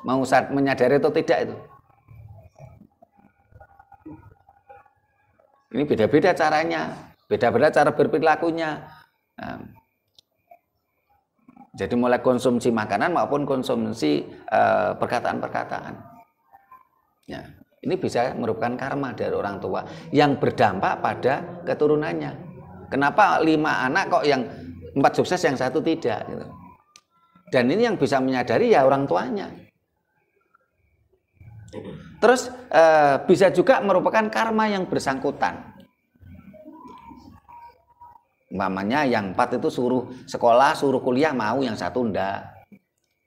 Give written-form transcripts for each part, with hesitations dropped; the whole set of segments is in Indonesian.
Mau menyadari atau tidak itu. Ini beda-beda caranya, beda-beda cara berperilakunya. Nah, jadi mulai konsumsi makanan maupun konsumsi perkataan-perkataan. Ya, ini bisa merupakan karma dari orang tua yang berdampak pada keturunannya. Kenapa 5 anak kok yang 4 sukses yang 1 tidak? Gitu. Dan ini yang bisa menyadari ya orang tuanya. Terus bisa juga merupakan karma yang bersangkutan. Umpamanya yang 4 itu suruh sekolah, suruh kuliah mau, yang 1 enggak.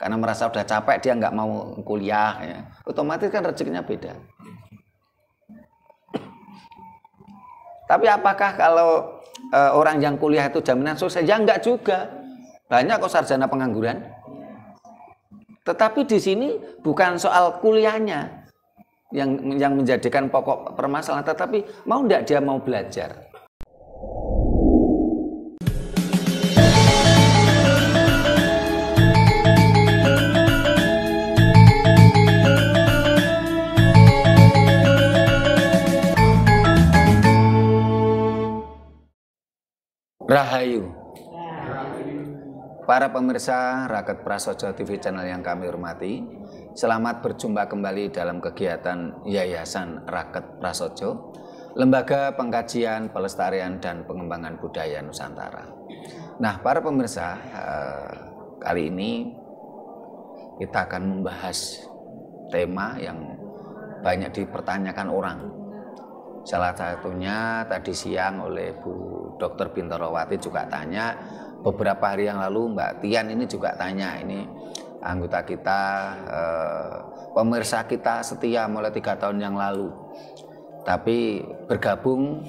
Karena merasa udah capek dia enggak mau kuliah ya. Otomatis kan rezekinya beda. Tapi apakah kalau orang yang kuliah itu jaminan sukses? Ya enggak juga. Banyak kok sarjana pengangguran. Tetapi di sini bukan soal kuliahnya yang menjadikan pokok permasalahan, tetapi mau enggak dia mau belajar. Rahayu. Para pemirsa Raket Prasojo TV channel yang kami hormati, selamat berjumpa kembali dalam kegiatan Yayasan Raket Prasojo, Lembaga Pengkajian, Pelestarian dan Pengembangan Budaya Nusantara. Nah, para pemirsa, kali ini kita akan membahas tema yang banyak dipertanyakan orang. Salah satunya tadi siang oleh Bu Dr. Bintorawati juga tanya, beberapa hari yang lalu Mbak Tian ini juga tanya, ini anggota kita, pemirsa kita setia mulai 3 tahun yang lalu, tapi bergabung,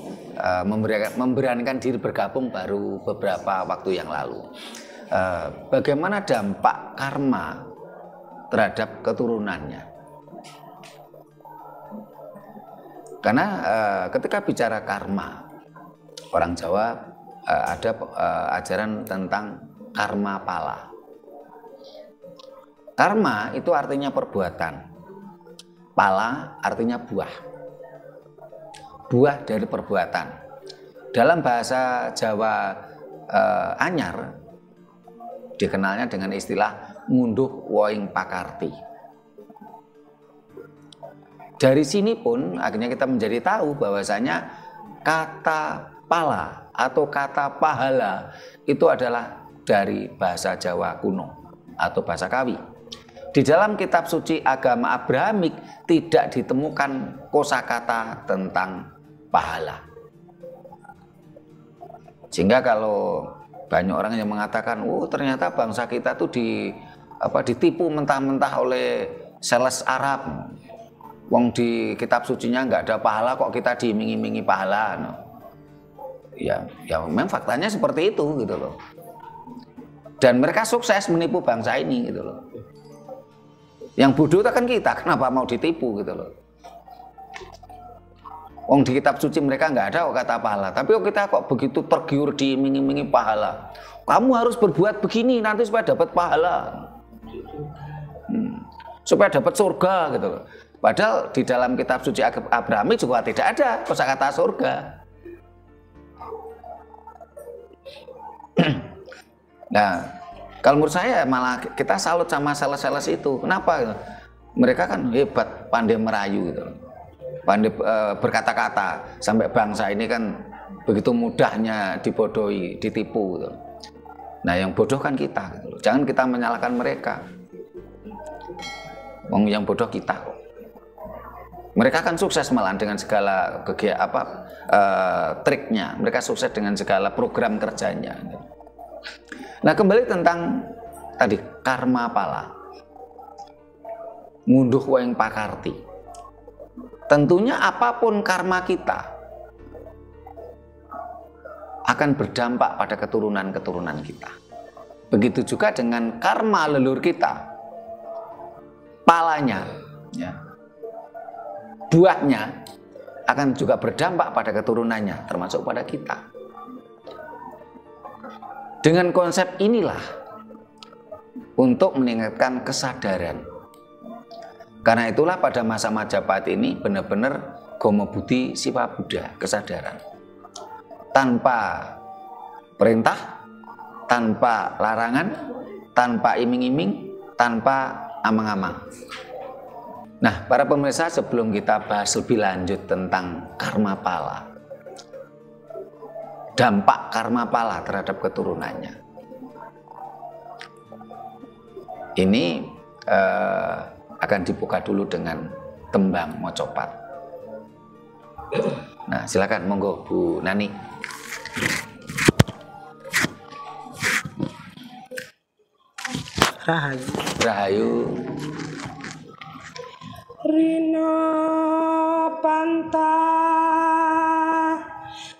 memberanikan diri bergabung baru beberapa waktu yang lalu. Bagaimana dampak karma terhadap keturunannya? Karena ketika bicara karma, orang Jawa ada ajaran tentang karma pala. Karma itu artinya perbuatan, pala artinya buah. Buah dari perbuatan. Dalam bahasa Jawa anyar dikenalnya dengan istilah ngunduh woing pakarti. Dari sini pun akhirnya kita menjadi tahu bahwasanya kata pala atau kata pahala itu adalah dari bahasa Jawa kuno atau bahasa Kawi. Di dalam kitab suci agama Abrahamik tidak ditemukan kosakata tentang pahala. Sehingga kalau banyak orang yang mengatakan, "Oh, ternyata bangsa kita tuh ditipu mentah-mentah oleh sales Arab. Wong di kitab sucinya nggak ada pahala, kok kita diiming-imingi pahala." No. Ya memang faktanya seperti itu gitu loh. Dan mereka sukses menipu bangsa ini gitu loh. Yang bodoh kan kita, kenapa mau ditipu gitu loh. Wong di kitab suci mereka nggak ada kok kata pahala, tapi kita kok begitu tergiur diiming-imingi pahala. Kamu harus berbuat begini nanti supaya dapat pahala, supaya dapat surga gitu loh. Padahal di dalam kitab suci Abrahami juga tidak ada kosakata surga. Nah, kalau menurut saya malah kita salut sama sales-sales itu. Kenapa? Mereka kan hebat, pandai merayu gitu. Pandai berkata-kata, sampai bangsa ini kan begitu mudahnya dibodohi, ditipu gitu. Nah, yang bodoh kan kita gitu. Jangan kita menyalahkan mereka. Wong yang bodoh kita kok. Mereka kan sukses malah dengan segala triknya. Mereka sukses dengan segala program kerjanya. Nah, kembali tentang tadi karma pala, ngunduh woing pakarti. Tentunya apapun karma kita akan berdampak pada keturunan-keturunan kita. Begitu juga dengan karma leluhur kita, palanya, ya, buahnya akan juga berdampak pada keturunannya, termasuk pada kita. Dengan konsep inilah untuk meningkatkan kesadaran Karena itulah pada masa Majapahit ini benar-benar Gomo Buddhi Siwa Buddha, kesadaran. Tanpa perintah, tanpa larangan, tanpa iming-iming, tanpa amang-amang. Nah, para pemirsa, sebelum kita bahas lebih lanjut tentang karma pala, dampak karma pala terhadap keturunannya, ini akan dibuka dulu dengan tembang mocopat. Nah, silakan, monggo Bu Nani. Rahayu. Rahayu. Rino panta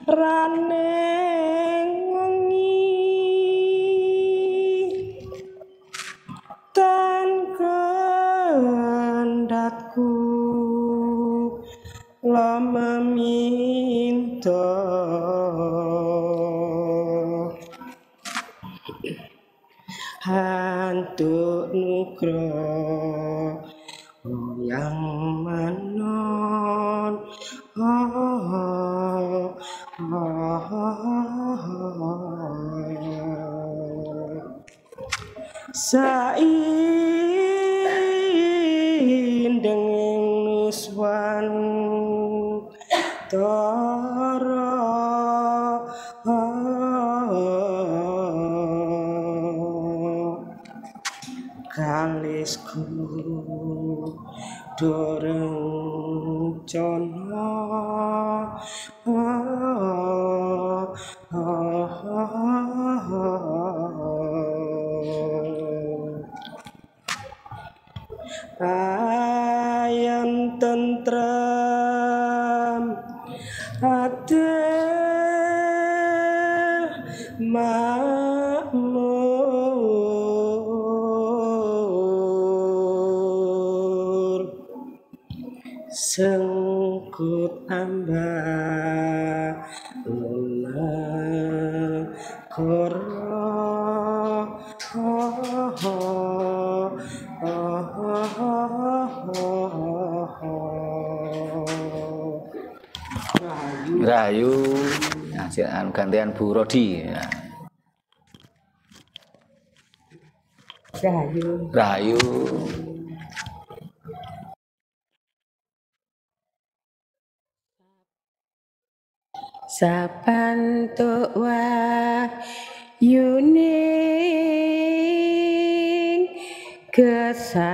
raneng wengi tan kendhatku la meminta hantu nugroho yang menon saindeng nuswan tara kalisku doreng cono ayam tentrem adil makmur sengkut amba koro Rahayu. Nah, gantian Bu Rodi. Ya. Rahayu. Rahayu. Sapantuk wayuning gesang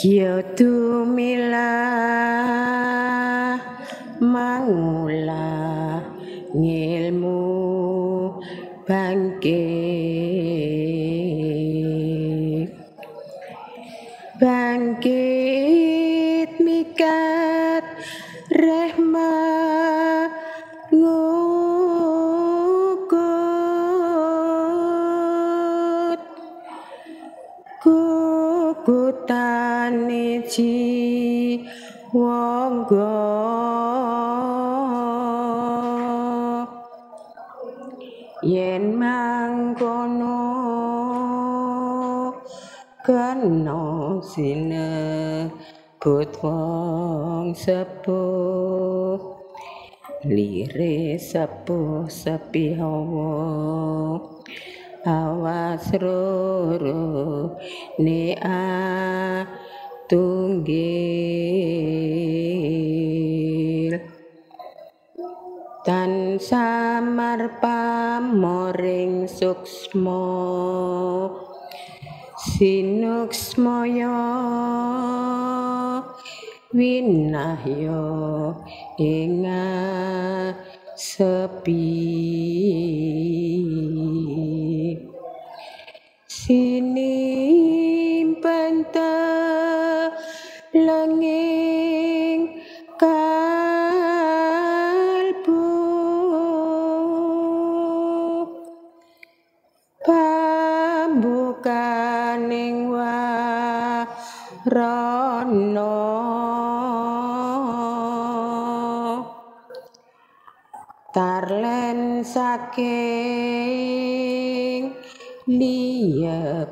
Kyo tumilah mangulah ngilmu bangkit mikat rehma ngukut kukutane jiwangga yen mangkono kena sinebut wong sepuh lire sepuh sepi hawa awas roro ne tunggil tan samar pamoring suksma sinuksmaya winahya ing sepi sinimpen telenging kalbu pambukaning warana tarlen saking liyep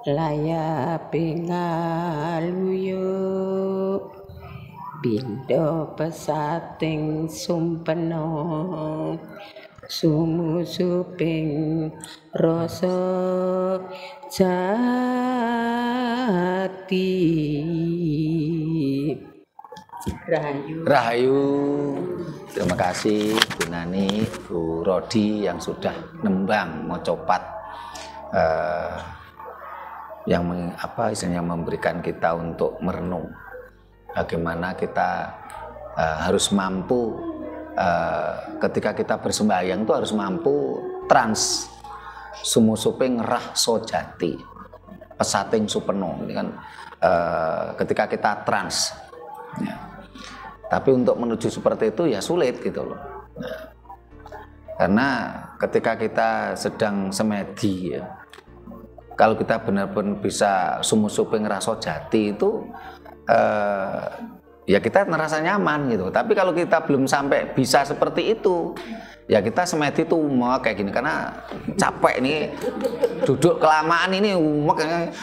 layaping aluyuk pindha pesating sumpena sumusuping rasa jati Rahayu. Terima kasih Bu Nani, Bu Rodi yang sudah nembang mocopat yang istilahnya memberikan kita untuk merenung bagaimana kita harus mampu ketika kita bersembahyang itu harus mampu trans sumusuping rah sojati pesating supeno. Ini kan ketika kita trans ya. Tapi untuk menuju seperti itu ya sulit gitu loh. Nah, karena ketika kita sedang semedi ya, kalau kita benar-benar bisa sumusuping rasa jati itu ya kita merasa nyaman gitu. Tapi kalau kita belum sampai bisa seperti itu, ya kita semedi tuh mau kayak gini karena capek nih duduk kelamaan ini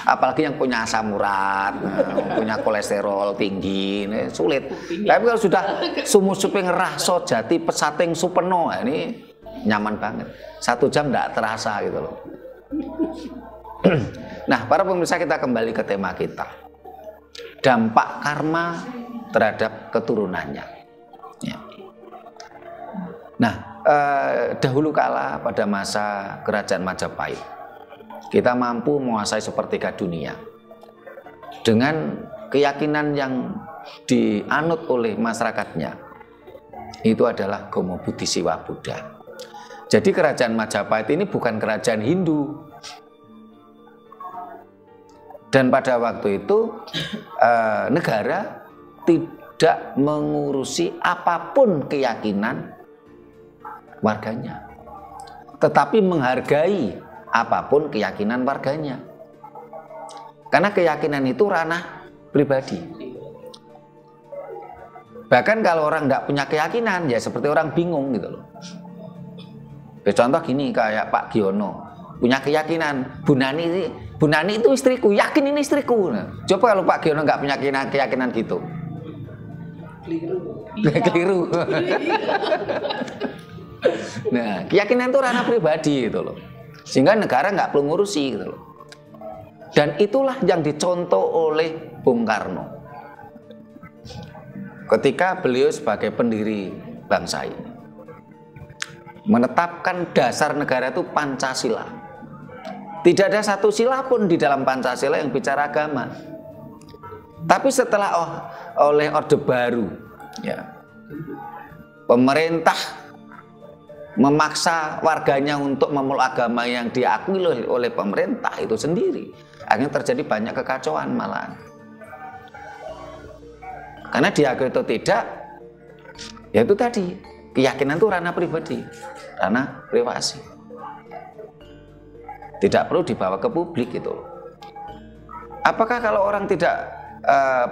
apalagi yang punya asam urat, punya kolesterol tinggi, ini sulit. Tapi kalau sudah sumusuping rasa jati pesating supeno, ini nyaman banget. 1 jam tidak terasa gitu loh. Nah, para pemirsa, kita kembali ke tema kita. Dampak karma terhadap keturunannya. Ya. Nah, dahulu kala pada masa Kerajaan Majapahit, kita mampu menguasai sepertiga dunia dengan keyakinan yang dianut oleh masyarakatnya. Itu adalah Gomo Buddhi Siwa Buddha. Jadi Kerajaan Majapahit ini bukan kerajaan Hindu. Dan pada waktu itu negara tidak mengurusi apapun keyakinan warganya, tetapi menghargai apapun keyakinan warganya. Karena keyakinan itu ranah pribadi. Bahkan kalau orang nggak punya keyakinan, ya seperti orang bingung gitu loh. Contoh gini, kayak Pak Giono punya keyakinan Bu Nani itu istriku, yakin ini istriku. Nah, coba kalau Pak Giono nggak punya keyakinan gitu, keliru. Nah, keyakinan itu ranah pribadi gitu loh, sehingga negara nggak perlu ngurusi gitu loh. Dan itulah yang dicontoh oleh Bung Karno ketika beliau sebagai pendiri bangsa ini menetapkan dasar negara itu Pancasila. Tidak ada satu sila pun di dalam Pancasila yang bicara agama. Tapi setelah oleh Orde Baru, ya, pemerintah memaksa warganya untuk memeluk agama yang diakui oleh pemerintah itu sendiri, akhirnya terjadi banyak kekacauan malahan. Karena diakui atau tidak, ya itu tadi, keyakinan itu ranah pribadi, ranah privasi. Tidak perlu dibawa ke publik itu. Apakah kalau orang tidak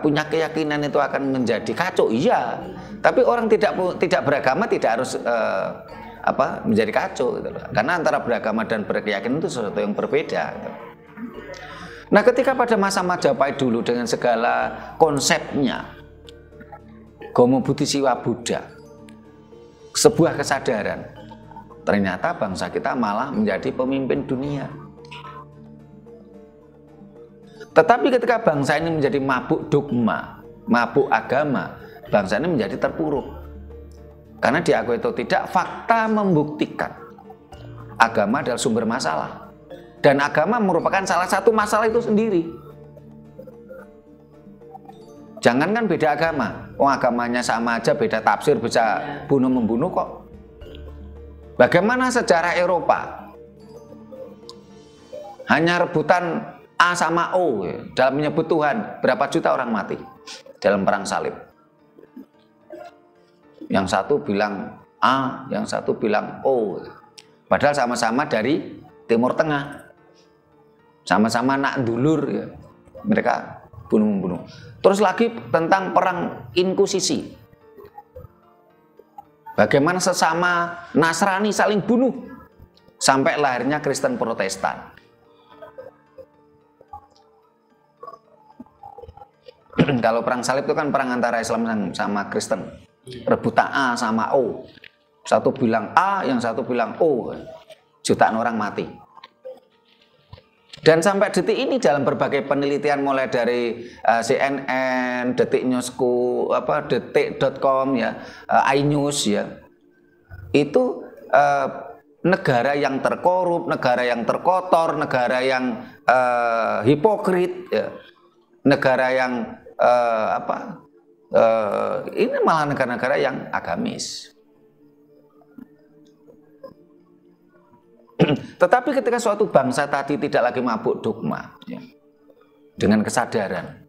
punya keyakinan itu akan menjadi kacau? Iya. Tapi orang tidak beragama tidak harus menjadi kacau gitu loh. Karena antara beragama dan berkeyakinan itu sesuatu yang berbeda gitu. Nah, ketika pada masa Majapahit dulu dengan segala konsepnya Gomo Buddhi Siwa Buddha, sebuah kesadaran, ternyata bangsa kita malah menjadi pemimpin dunia. Tetapi ketika bangsa ini menjadi mabuk dogma, mabuk agama, bangsa ini menjadi terpuruk. Karena diakui atau tidak, fakta membuktikan agama adalah sumber masalah. Dan agama merupakan salah satu masalah itu sendiri. Jangankan beda agama, agamanya sama aja, beda tafsir, bisa bunuh-membunuh kok. Bagaimana sejarah Eropa? Hanya rebutan A sama O dalam menyebut Tuhan. Berapa juta orang mati dalam perang salib? Yang satu bilang A, yang satu bilang O. Padahal sama-sama dari Timur Tengah. Sama-sama anak dulur ya. Mereka bunuh-membunuh. Terus lagi tentang perang inkusisi. Bagaimana sesama Nasrani saling bunuh sampai lahirnya Kristen Protestan. Kalau perang salib itu kan perang antara Islam sama Kristen, rebutan A sama O. Satu bilang A, yang satu bilang O. Jutaan orang mati. Dan sampai detik ini dalam berbagai penelitian mulai dari CNN, Detik Newsku, detik.com ya, iNews ya. Itu negara yang terkorup, negara yang terkotor, negara yang hipokrit ya. Negara yang ini malah negara-negara yang agamis. Tetapi ketika suatu bangsa tadi tidak lagi mabuk dogma ya, dengan kesadaran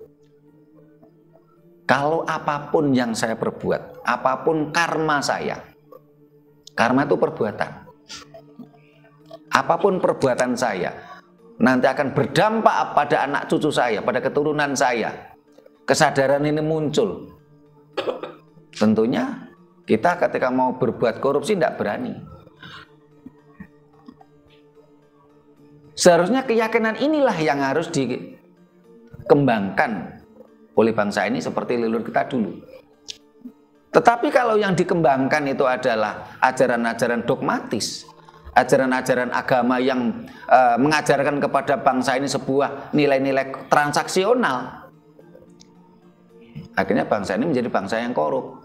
kalau apapun yang saya perbuat, apapun karma saya, karma itu perbuatan, apapun perbuatan saya nanti akan berdampak pada anak cucu saya, pada keturunan saya. Kesadaran ini muncul. Tentunya kita ketika mau berbuat korupsi tidak berani. Seharusnya keyakinan inilah yang harus dikembangkan oleh bangsa ini seperti leluhur kita dulu. Tetapi kalau yang dikembangkan itu adalah ajaran-ajaran dogmatis, ajaran-ajaran agama yang mengajarkan kepada bangsa ini sebuah nilai-nilai transaksional, akhirnya bangsa ini menjadi bangsa yang korup.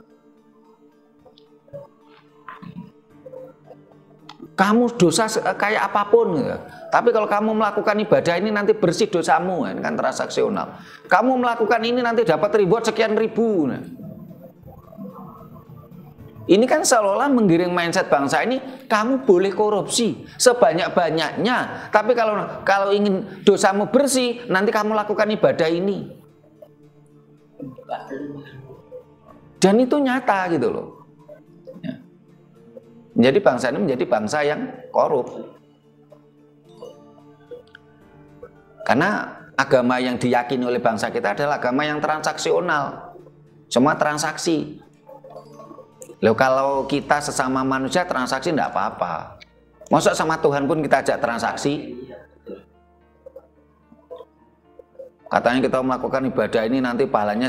Kamu dosa kayak apapun ya. Tapi kalau kamu melakukan ibadah ini nanti bersih dosamu, ini kan transaksional. Kamu melakukan ini nanti dapat reward sekian ribu. Ini kan seolah-olah menggiring mindset bangsa ini, kamu boleh korupsi sebanyak-banyaknya. Tapi kalau ingin dosamu bersih, nanti kamu lakukan ibadah ini. Dan itu nyata gitu loh. Jadi bangsa ini menjadi bangsa yang korup. Karena agama yang diyakini oleh bangsa kita adalah agama yang transaksional. Semua transaksi. Loh, kalau kita sesama manusia transaksi tidak apa-apa. Masa sama Tuhan pun kita ajak transaksi? Katanya kita melakukan ibadah ini nanti pahalanya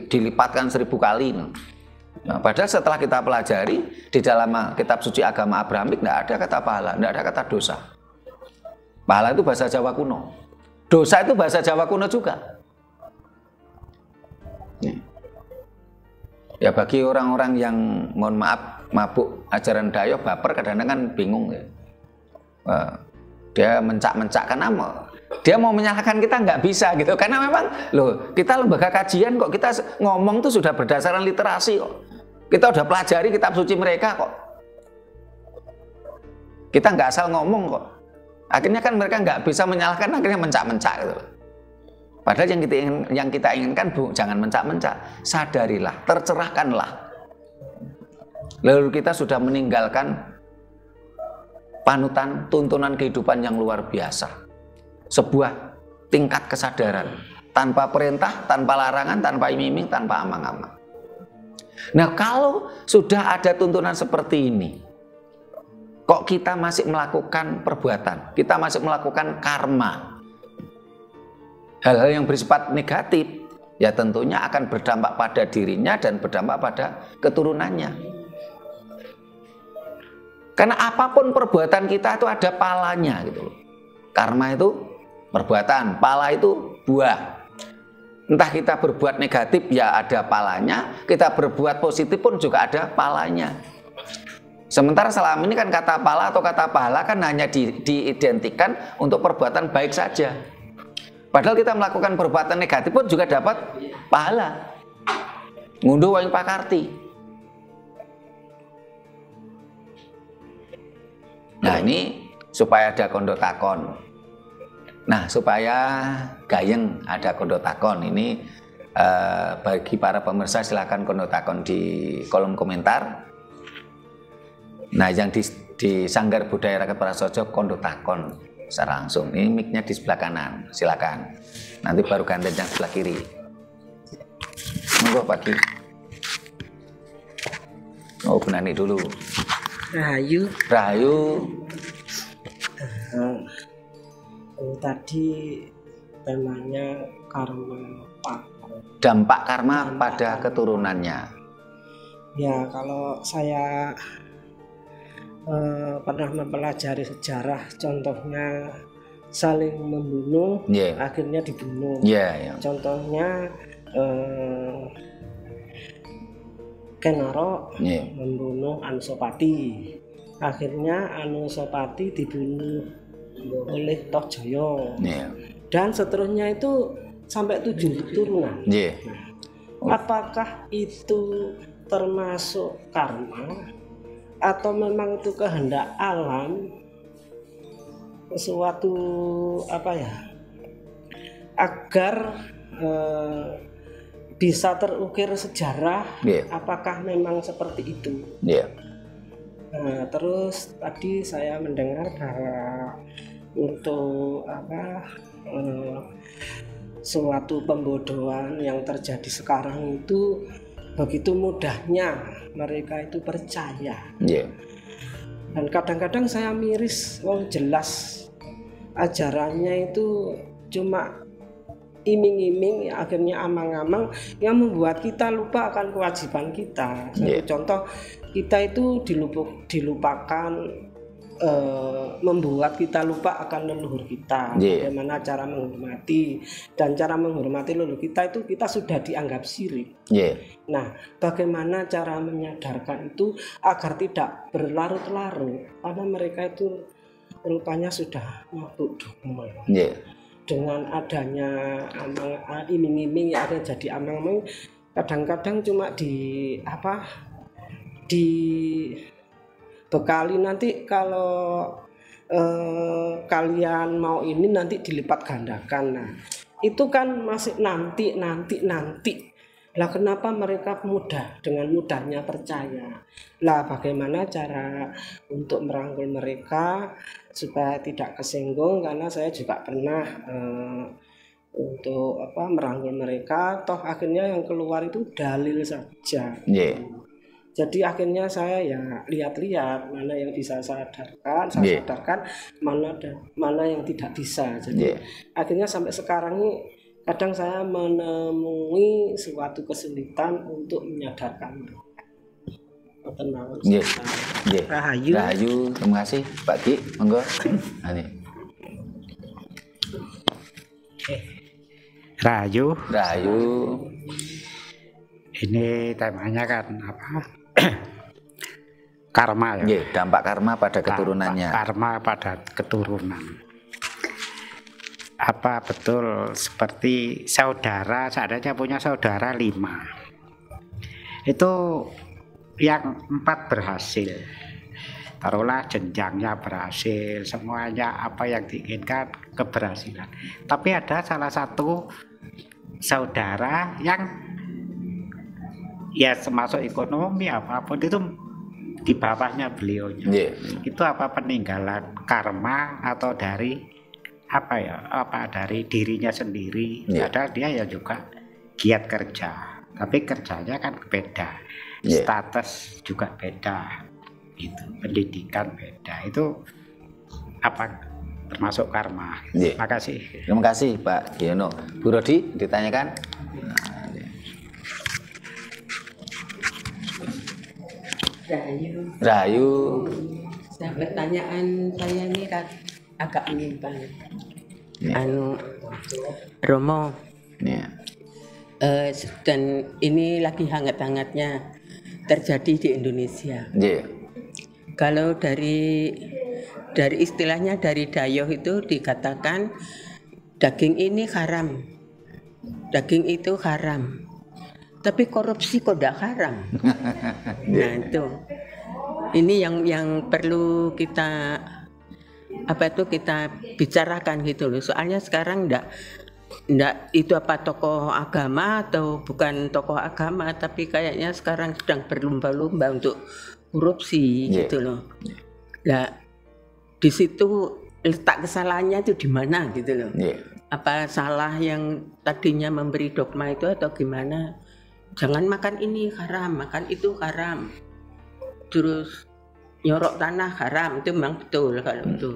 dilipatkan 1000 kali. Nah, padahal setelah kita pelajari di dalam kitab suci agama Abrahamik tidak ada kata pahala, tidak ada kata dosa. Pahala itu bahasa Jawa kuno. Dosa itu bahasa Jawa kuno juga. Ya bagi orang-orang yang mohon maaf mabuk ajaran Dayo, baper kadang-kadang kan bingung ya. Dia mencak-mencak karena dia mau menyalahkan kita nggak bisa gitu. Karena memang loh, kita lembaga kajian kok, kita ngomong tuh sudah berdasarkan literasi kok. Kita udah pelajari kitab suci mereka kok. Kita nggak asal ngomong kok. Akhirnya kan mereka nggak bisa menyalahkan, akhirnya mencak-mencak gitu. Padahal yang kita inginkan jangan mencak-mencak. Sadarilah, tercerahkanlah. Lalu kita sudah meninggalkan panutan, tuntunan kehidupan yang luar biasa. Sebuah tingkat kesadaran. Tanpa perintah, tanpa larangan, tanpa iming-iming, tanpa amang-amang. Nah, kalau sudah ada tuntunan seperti ini, kok kita masih melakukan perbuatan, kita masih melakukan karma, hal-hal yang bersifat negatif, ya tentunya akan berdampak pada dirinya dan berdampak pada keturunannya. Karena apapun perbuatan kita itu ada palanya gitu loh. Karma itu perbuatan, pala itu buah. Entah kita berbuat negatif ya ada palanya, kita berbuat positif pun juga ada palanya. Sementara selama ini kan kata pala atau kata pahala kan hanya diidentikan untuk perbuatan baik saja. Padahal kita melakukan perbuatan negatif pun juga dapat pahala. Ngunduh waing pakarti. Nah ini supaya ada kondo takon. Nah supaya gayeng ada kondo takon ini bagi para pemirsa silahkan kondo takon di kolom komentar. Nah yang di Sanggar Budaya Rakyat Prasojo kondo takon secara langsung. Ini mic-nya di sebelah kanan, silakan. Nanti baru gandeng yang sebelah kiri. Monggo Pak Ki. Oh, Bu Nani dulu. Rahayu. Rahayu. Tadi temanya karma dampak karma pada keturunannya. Ya, kalau saya pernah mempelajari sejarah, contohnya saling membunuh, akhirnya dibunuh. Contohnya Kenaro membunuh Anusapati, akhirnya Anusapati dibunuh oleh Tohjaya, dan seterusnya itu sampai 7 keturunan. Apakah itu termasuk karma atau memang itu kehendak alam, sesuatu agar bisa terukir sejarah? Apakah memang seperti itu? Nah, terus tadi saya mendengar bahwa untuk suatu pembodohan yang terjadi sekarang itu begitu mudahnya mereka itu percaya. Dan kadang-kadang saya miris, jelas ajarannya itu cuma iming-iming, akhirnya amang-amang yang membuat kita lupa akan kewajiban kita. Contoh, kita itu dilupakan, membuat kita lupa akan leluhur kita, bagaimana cara menghormati, dan cara menghormati leluhur kita itu kita sudah dianggap syirik. Nah, bagaimana cara menyadarkan itu agar tidak berlarut-larut, karena mereka itu rupanya sudah mabuk dogma. Dengan adanya iming-iming yang ada jadi amang-amang, kadang-kadang cuma bekali nanti kalau kalian mau ini nanti dilipat gandakan. Nah, itu kan masih nanti. Lah kenapa mereka dengan mudahnya percaya? Lah bagaimana cara untuk merangkul mereka supaya tidak kesinggung? Karena saya juga pernah untuk merangkul mereka, toh akhirnya yang keluar itu dalil saja. Jadi akhirnya saya ya lihat-lihat mana yang bisa saya sadarkan, mana yang tidak bisa. Jadi akhirnya sampai sekarang ini kadang saya menemui suatu kesulitan untuk menyadarkan mereka. Rahayu, terima kasih Pak Ki, monggo. Rahayu. Ini temanya kan karma ya. Dampak karma pada keturunannya. Karma pada keturunan. Apa betul seperti saudara, seandainya punya saudara 5, itu yang 4 berhasil, taruhlah jenjangnya berhasil, semuanya apa yang diinginkan keberhasilan, tapi ada salah satu saudara yang ya termasuk ekonomi apapun itu di bawahnya beliaunya. Itu apa peninggalan karma atau dari dari dirinya sendiri? Padahal dia ya juga giat kerja, tapi kerjanya kan beda, status juga beda, itu pendidikan beda, itu apa termasuk karma? Makasih. Terima kasih Pak Giono. Bu Rodi ditanyakan. Rahayu. Pertanyaan saya ini agak menyimpang. Romo. Dan ini lagi hangat-hangatnya terjadi di Indonesia. Kalau dari istilahnya dari Dayoh itu dikatakan daging ini haram, daging itu haram. Tapi korupsi kok tidak haram. Nah itu, ini yang perlu kita kita bicarakan gitu loh. Soalnya sekarang enggak itu apa tokoh agama atau bukan tokoh agama, tapi kayaknya sekarang sedang berlomba-lomba untuk korupsi gitu loh. Nah di situ letak kesalahannya itu di mana gitu loh. Apa salah yang tadinya memberi dogma itu atau gimana? Jangan makan ini haram, makan itu haram. terus nyorok tanah haram, itu memang betul kalau itu.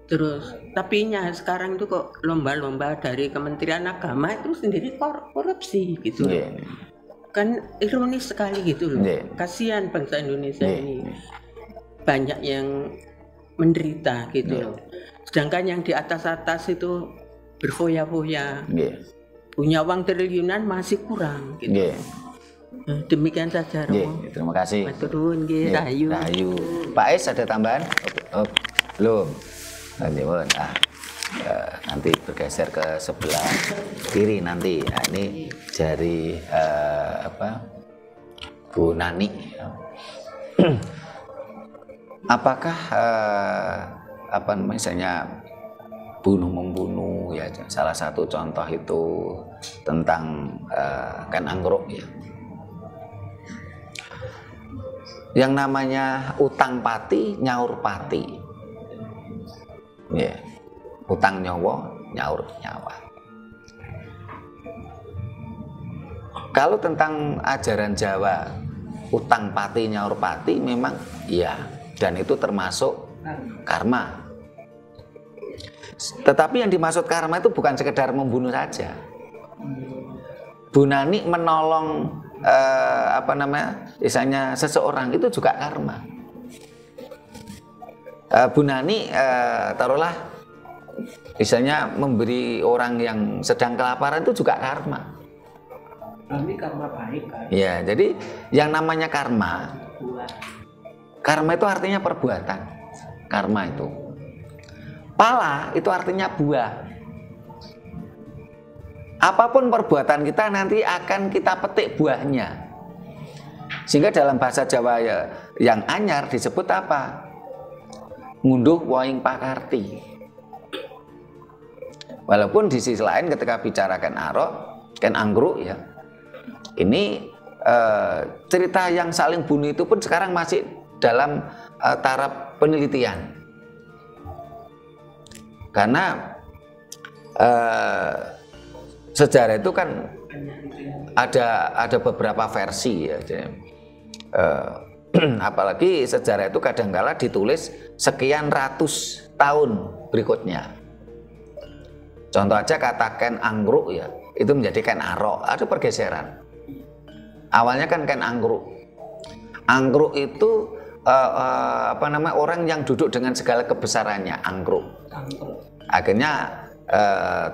Terus tapi sekarang itu kok lomba-lomba dari Kementerian Agama itu sendiri korupsi gitu. Kan ironis sekali gitu loh. Kasihan bangsa Indonesia ini. Banyak yang menderita gitu loh. Sedangkan yang di atas-atas itu berfoya-foya. Punya uang triliunan masih kurang gitu. Demikian saja Romo. Terima kasih. Matur nuwun nggih, rahayu. Pak Ais ada tambahan? Belum. Nanti bergeser ke sebelah kiri nanti. Nah, ini dari Bu Nani. Apakah misalnya bunuh-membunuh ya, salah satu contoh itu tentang Ken Anggruk ya. Yang namanya utang pati nyaur pati. Ya. Utang nyawa nyaur nyawa. Kalau tentang ajaran Jawa utang pati nyaur pati memang iya, dan itu termasuk karma. Tetapi yang dimaksud karma itu bukan sekedar membunuh saja. Bu Nani menolong misalnya seseorang itu juga karma. Bu Nani taruhlah misalnya memberi orang yang sedang kelaparan itu juga karma. Ini karma baik kan? Ya, jadi yang namanya karma itu artinya perbuatan. Karma itu. Pala itu artinya buah. Apapun perbuatan kita nanti akan kita petik buahnya. Sehingga dalam bahasa Jawa yang anyar disebut apa? Ngunduh woing pakarti. Walaupun di sisi lain ketika bicara Ken Anggruk ya, ini cerita yang saling bunuh itu pun sekarang masih dalam taraf penelitian. Karena sejarah itu kan ada beberapa versi ya. Apalagi sejarah itu kadangkala ditulis sekian ratus tahun berikutnya. Contoh aja kata Ken Anggruk ya, itu menjadi Ken Arok, ada pergeseran. Awalnya kan Ken Anggruk. Anggruk itu orang yang duduk dengan segala kebesarannya, anggruk. Akhirnya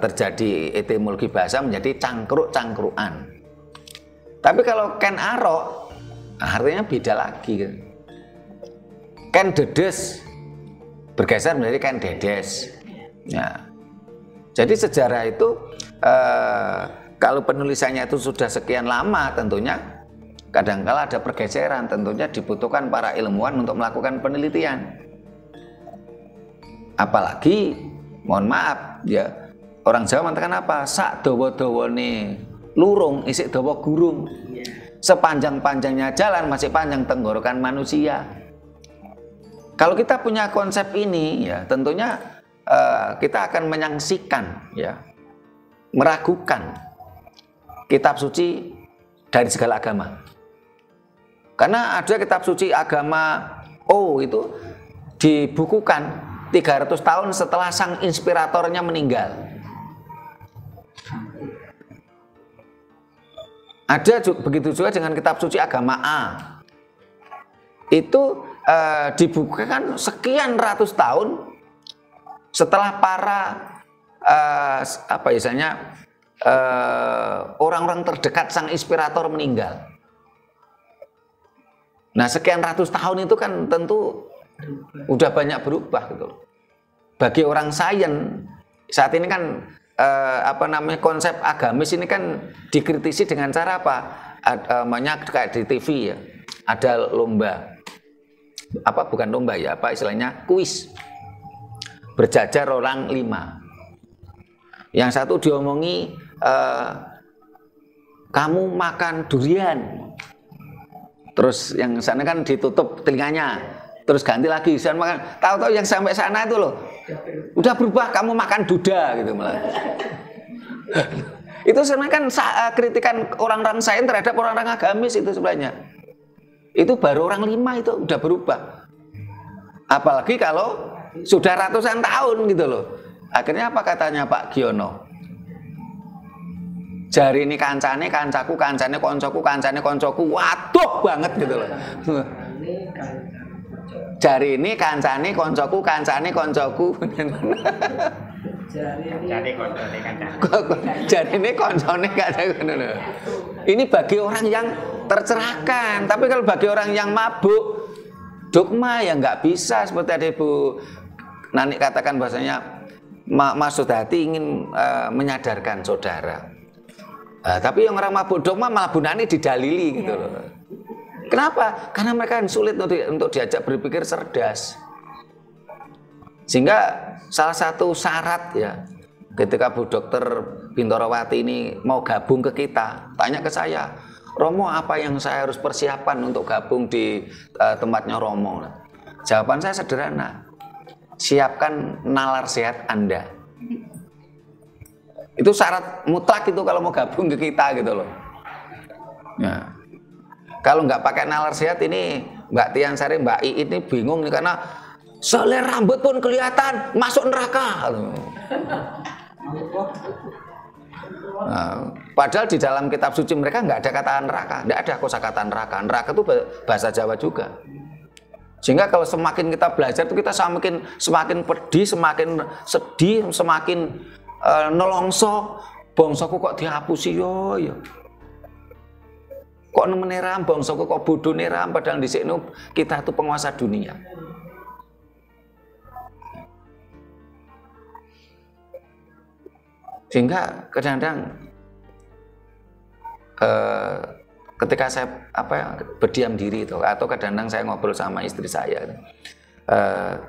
terjadi etimologi bahasa menjadi cangkruk-cangkruan. Tapi kalau Ken Arok artinya beda lagi. Ken Dedes bergeser menjadi Ken Dedes. Ya. Jadi sejarah itu kalau penulisannya itu sudah sekian lama, tentunya kadangkala ada pergeseran, tentunya dibutuhkan para ilmuwan untuk melakukan penelitian. Apalagi, mohon maaf ya, orang Jawa mengatakan apa? Sak dawa-dawane lurung isik dawa gurung. Sepanjang-panjangnya jalan masih panjang tenggorokan manusia. Kalau kita punya konsep ini ya, tentunya kita akan menyaksikan ya, meragukan kitab suci dari segala agama. Karena ada kitab suci agama itu dibukukan 300 tahun setelah sang inspiratornya meninggal. Ada begitu juga dengan kitab suci agama A. Itu dibukukan sekian ratus tahun setelah para orang-orang terdekat sang inspirator meninggal. Nah, sekian ratus tahun itu kan tentu udah banyak berubah gitu loh. Bagi orang sains saat ini kan konsep agamis ini kan dikritisi dengan cara apa? Banyak kayak di TV ya. Ada lomba. Bukan lomba ya, istilahnya kuis. Berjajar orang 5. Yang satu diomongi kamu makan durian. Terus yang sana kan ditutup telinganya. Terus ganti lagi saya makan. Tahu-tahu yang sampai sana itu loh, udah berubah, kamu makan duda gitu malah. Itu sebenarnya kan kritikan orang-orang sains terhadap orang-orang agamis itu sebenarnya. Itu baru orang 5 itu udah berubah. Apalagi kalau sudah ratusan tahun gitu loh. Akhirnya apa katanya Pak Giono? Jari ini kancane, kancaku, kancane, koncoku, kancane, koncoku. Waduh banget gitu loh. Jari ini kancane, koncoku, kancane, koncoku. Jari ini koncone kancaku. Ini bagi orang yang tercerahkan. Tapi kalau bagi orang yang mabuk, dogma ya nggak bisa. Seperti ada Ibu Nani katakan bahasanya, maksud hati ingin menyadarkan saudara. Tapi yang orang mabuk dogma malah Bu Nani didalili gitu loh. Kenapa? Karena mereka sulit untuk diajak berpikir cerdas. Sehingga salah satu syarat ya, ketika Bu Dokter Bintorawati ini mau gabung ke kita, tanya ke saya, Romo apa yang saya harus persiapkan untuk gabung di tempatnya Romo? Jawaban saya sederhana, siapkan nalar sehat Anda. Itu syarat mutlak itu kalau mau gabung ke kita gitu loh. Ya. Kalau nggak pakai nalar sehat ini Mbak Tian Sari, Mbak I ini bingung nih karena selai rambut pun kelihatan masuk neraka. Nah, padahal di dalam kitab suci mereka nggak ada kata neraka, nggak ada kosakata neraka. Neraka itu bahasa Jawa juga. Sehingga kalau semakin kita belajar itu kita semakin pedih, semakin sedih, semakin nelongso. Bangsaku kok dihapusi yo. Kok meneram, bangsaku kok bodoh neram, padahal di sini kita itu penguasa dunia. Sehingga kadang-kadang ketika saya berdiam diri itu, atau kadang-kadang saya ngobrol sama istri saya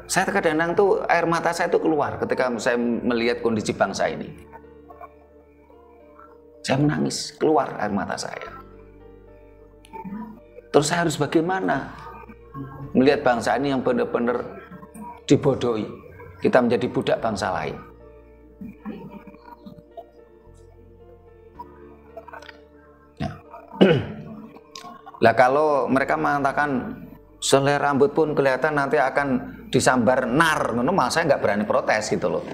kadang-kadang tuh air mata saya itu keluar ketika saya melihat kondisi bangsa ini. Saya menangis, keluar air mata saya. Terus saya harus bagaimana melihat bangsa ini yang benar-benar dibodohi, kita menjadi budak bangsa lain. Lah kalau mereka mengatakan selai rambut pun kelihatan nanti akan disambar nar, malah saya nggak berani protes gitu loh.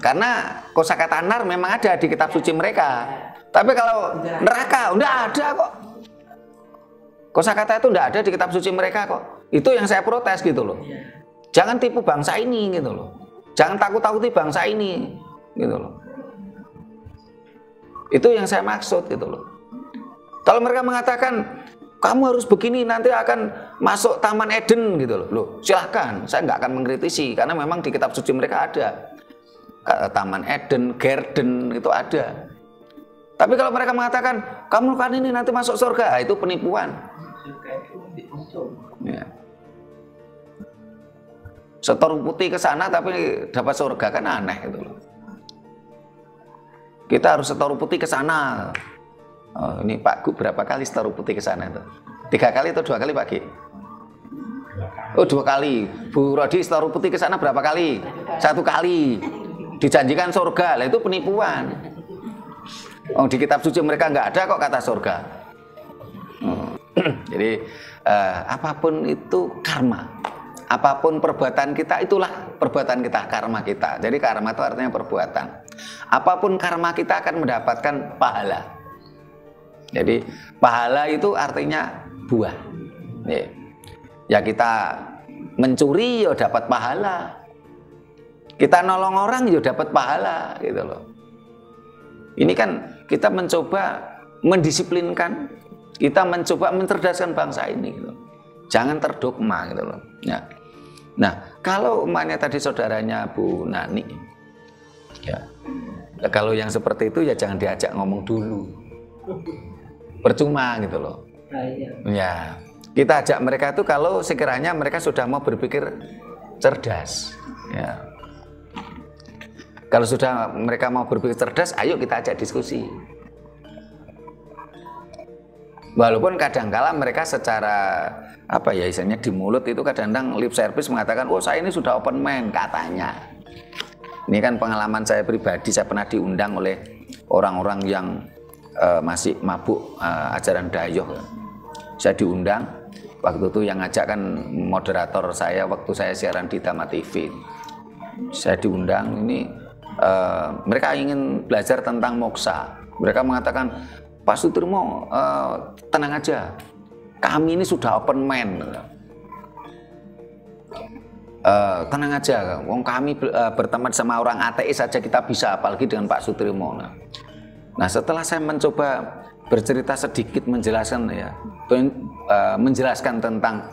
Karena kosakata nar memang ada di kitab suci mereka. Tapi kalau neraka udah ada kok. Kosakata itu enggak ada di kitab suci mereka kok. Itu yang saya protes gitu loh. Jangan tipu bangsa ini gitu loh. Jangan takut-takuti bangsa ini gitu loh. Itu yang saya maksud gitu loh. Kalau mereka mengatakan kamu harus begini nanti akan masuk Taman Eden gitu loh. Loh, silahkan, saya nggak akan mengkritisi karena memang di kitab suci mereka ada. Taman Eden, Garden itu ada. Tapi kalau mereka mengatakan kamu kan ini nanti masuk surga, itu penipuan. Ya. Setor putih ke sana tapi dapat surga kan aneh gitu loh. Kita harus setor putih ke sana. Oh, ini Pak Gu berapa kali setor putih ke sana itu? 3 kali atau 2 kali Pak G? Oh 2 kali. Bu Rodi setor putih ke sana berapa kali? 1 kali. Dijanjikan surga, lah itu penipuan. Oh, di kitab suci mereka nggak ada kok kata surga. Jadi apapun itu karma, apapun perbuatan kita itulah perbuatan kita, karma kita. Jadi karma itu artinya perbuatan. Apapun karma kita akan mendapatkan pahala. Jadi pahala itu artinya buah. Ya kita mencuri ya dapat pahala. Kita nolong orang ya dapat pahala gitu loh. Ini kan kita mencoba mendisiplinkan, kita mencoba mencerdaskan bangsa ini gitu. Jangan terdogma gitu loh. Ya. Nah, kalau umpamanya tadi saudaranya Bu Nani, ya, kalau yang seperti itu ya jangan diajak ngomong dulu. Percuma gitu loh. Ya, kita ajak mereka itu kalau sekiranya mereka sudah mau berpikir cerdas. Ya. Kalau sudah mereka mau berpikir cerdas, ayo kita ajak diskusi. Walaupun kadangkala mereka secara istilahnya di mulut itu kadang-kadang lip service mengatakan, oh saya ini sudah open mind katanya. Ini kan pengalaman saya pribadi, saya pernah diundang oleh orang-orang yang masih mabuk ajaran Dayoh. Saya diundang, waktu itu yang ngajak kan moderator saya waktu saya siaran di Tama TV. Saya diundang, ini mereka ingin belajar tentang moksa. Mereka mengatakan, Pak Sutirmo, tenang aja, kami ini sudah open mind. Tenang aja, wong kami berteman sama orang ateis saja kita bisa, apalagi dengan Pak Sutirmo. Nah, setelah saya mencoba bercerita sedikit menjelaskan menjelaskan tentang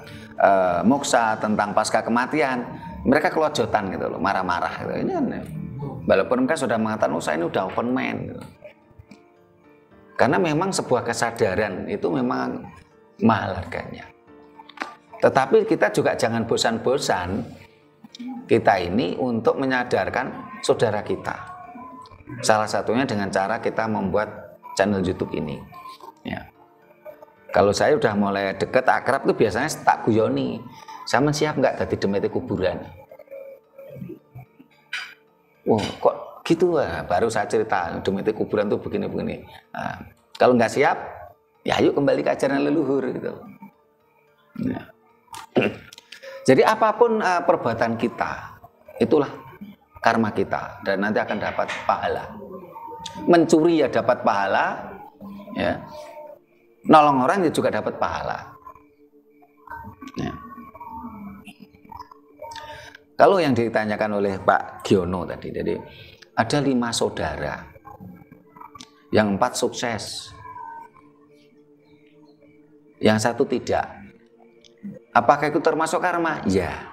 moksa, tentang pasca kematian, mereka kelojotan gitu loh, marah-marah gitu. Ini aneh. Walaupun mereka sudah mengatakan, saya ini udah open mind gitu. Karena memang sebuah kesadaran itu memang mahal harganya. Tetapi kita juga jangan bosan-bosan kita ini untuk menyadarkan saudara kita. Salah satunya dengan cara kita membuat channel YouTube ini. Ya. Kalau saya udah mulai deket akrab tuh biasanya tak guyoni. Sama siap nggak tadi demeti kuburan? Wah, kok gitu lah. Baru saya cerita demeti kuburan tuh begini-begini. Nah, kalau nggak siap, ya yuk kembali ke ajaran leluhur gitu. Nah. Jadi apapun perbuatan kita, itulah karma kita dan nanti akan dapat pahala. Mencuri ya dapat pahala, ya. Nolong orang ya juga dapat pahala. Ya. Kalau yang ditanyakan oleh Pak Giono tadi, jadi ada 5 saudara, yang 4 sukses, yang 1 tidak. Apakah itu termasuk karma? Ya.